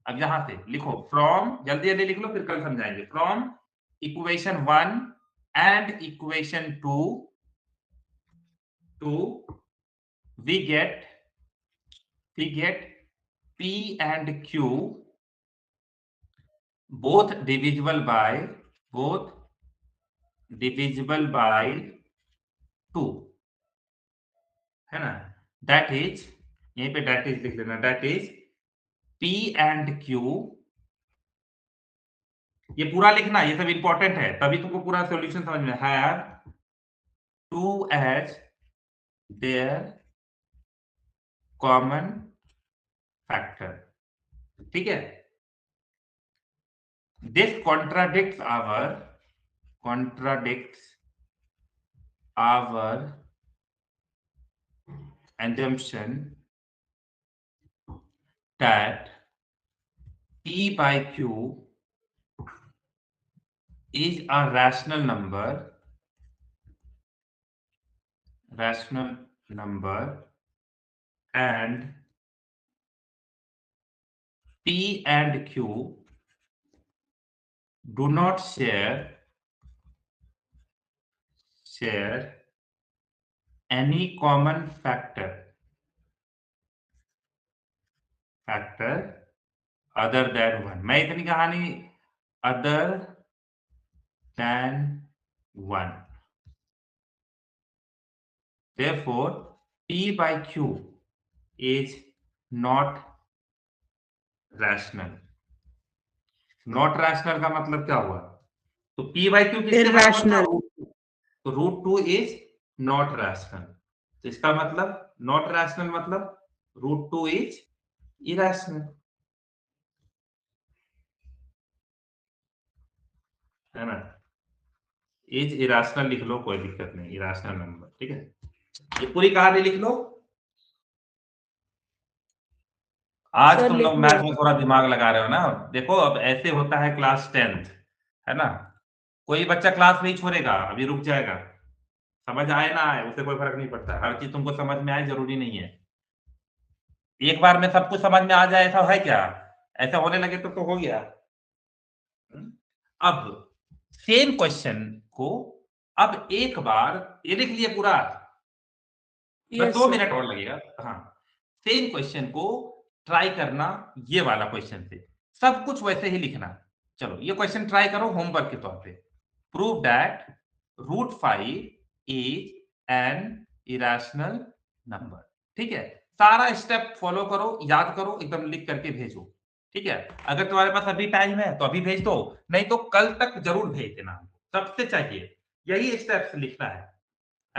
अब यहां से लिखो, फ्रॉम, जल्दी जल्दी लिख लो फिर कल समझाएंगे। From equation 1 and equation 2 we get P and Q both divisible by 2, है ना? दैट इज, यहीं पे दैट इज लिख देना, that is P and Q, ये पूरा लिखना, ये सब इंपॉर्टेंट है, तभी तुमको पूरा सॉल्यूशन समझ में have 2 as their common factor, ठीक है? This contradicts our assumption that P by Q is a rational number and P and Q do not share any common factor other than 1। मैं इतनी कहानी other than 1, therefore P by Q is not rational। Not rational का मतलब क्या हुआ? तो P by Q किसके बराबर था? Irrational। तो √2 इज नॉट रैशनल, तो इसका मतलब नॉट रैशनल मतलब √2 इज इरेशनल, है ना? इज इरेशनल लिख लो, कोई दिक्कत नहीं, इरेशनल नंबर, ठीक है? ये पूरी कहानी लिख लो। आज सर तुम लिख लोग मैथ लिया। में थोड़ा दिमाग लगा रहे हो ना। देखो अब ऐसे होता है क्लास 10th, है ना? कोई बच्चा क्लास नहीं छोड़ेगा, अभी रुक जाएगा, समझ आए ना आए उससे कोई फर्क नहीं पड़ता, हर चीज तुमको समझ में आए जरूरी नहीं है। एक बार में सब कुछ समझ में आ जाए ऐसा है क्या? ऐसा होने लगे तो हो गया। अब सेम क्वेश्चन को अब एक बार ये लिख लिए पूरा, बस 2 मिनट और लगेगा। हाँ, सेम क्वेश्चन को ट्राई करना ये वाला क्वेश्चन से, सब कुछ वैसे ही लिखना। चलो ये क्वेश्चन ट्राई करो होमवर्क के तौर पे। Prove that √5 is an irrational number, ठीक है? सारा स्टेप फॉलो करो, याद करो, एकदम लिख करके भेजो, ठीक है? अगर तुम्हारे पास अभी टाइम है तो अभी भेज दो, नहीं तो कल तक जरूर भेज देना, सबसे चाहिए यही स्टेप्स लिखना है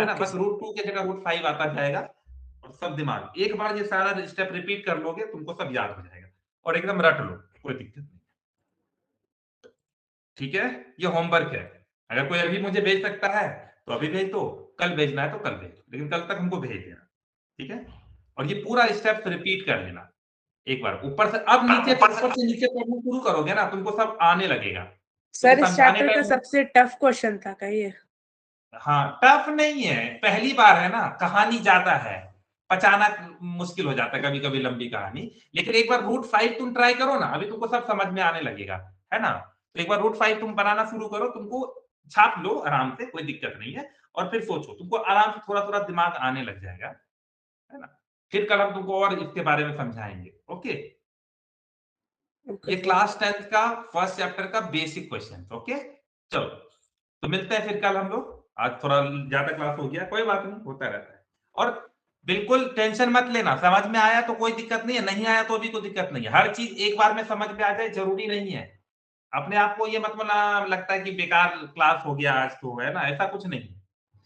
ना? बस √2 की जगह √5 आता जाएगा और सब दिमाग, एक बार ये सारा स्टेप रिपीट कर लोगे तुमको सब याद हो जाएगा और एकदम रट लो, कोई दिक्कत नहीं, ठीक है? ये होमवर्क है, अगर कोई अभी मुझे भेज सकता है तो अभी भेज दो, कल भेजना है तो कल भेज दो, लेकिन कल तक हमको भेज देना, ठीक है? और ये पूरा स्टेप रिपीट कर लेना एक बार, ऊपर से अब नीचे ऊपर से नीचे पढ़ना शुरू करोगे ना तुमको सब आने लगेगा। सर इस चैप्टर का सबसे टफ क्वेश्चन था क्या ये? हाँ, टफ नहीं है, पहली बार है ना, कहानी ज्यादा है, पचाना मुश्किल हो जाता है कभी कभी लंबी कहानी, लेकिन एक बार √5 तुम ट्राई करो ना, अभी तुमको सब समझ में आने लगेगा, है ना? तो एक बार √5 तुम बनाना शुरू करो, तुमको छाप लो आराम से, कोई दिक्कत नहीं है, और फिर सोचो, तुमको आराम से थोड़ा थोड़ा दिमाग आने लग जाएगा, है ना? फिर कल हम तुमको और इसके बारे में समझाएंगे, ओके? ये क्लास 10th का फर्स्ट चैप्टर का बेसिक क्वेश्चन, ओके? चलो तो मिलते हैं फिर कल हम लोग, आज थोड़ा ज्यादा क्लास हो गया, कोई बात नहीं, होता रहता है। और बिल्कुल टेंशन मत लेना, समझ में आया तो कोई दिक्कत नहीं है, नहीं आया तो भी कोई दिक्कत नहीं है, हर चीज एक बार में समझ में आ जाए जरूरी नहीं है। अपने आप को ये मत लगता है कि बेकार क्लास हो गया आज तो, है ना? ऐसा कुछ नहीं,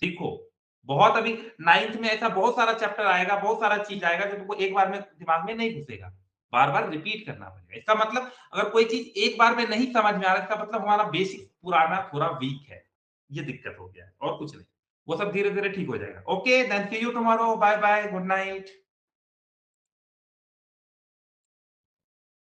सीखो बहुत। अभी 9th में ऐसा बहुत सारा चैप्टर आएगा, बहुत सारा चीज आएगा जो तुमको एक बार में दिमाग में नहीं घुसेगा, बार बार रिपीट करना पड़ेगा। इसका मतलब अगर कोई चीज एक बार में नहीं समझ में आ रहा, इसका मतलब हमारा बेसिक पुराना थोड़ा वीक है, ये दिक्कत हो गया है और कुछ नहीं। वो सब धीरे धीरे ठीक हो जाएगा। Okay, then see you tomorrow, bye bye, good night.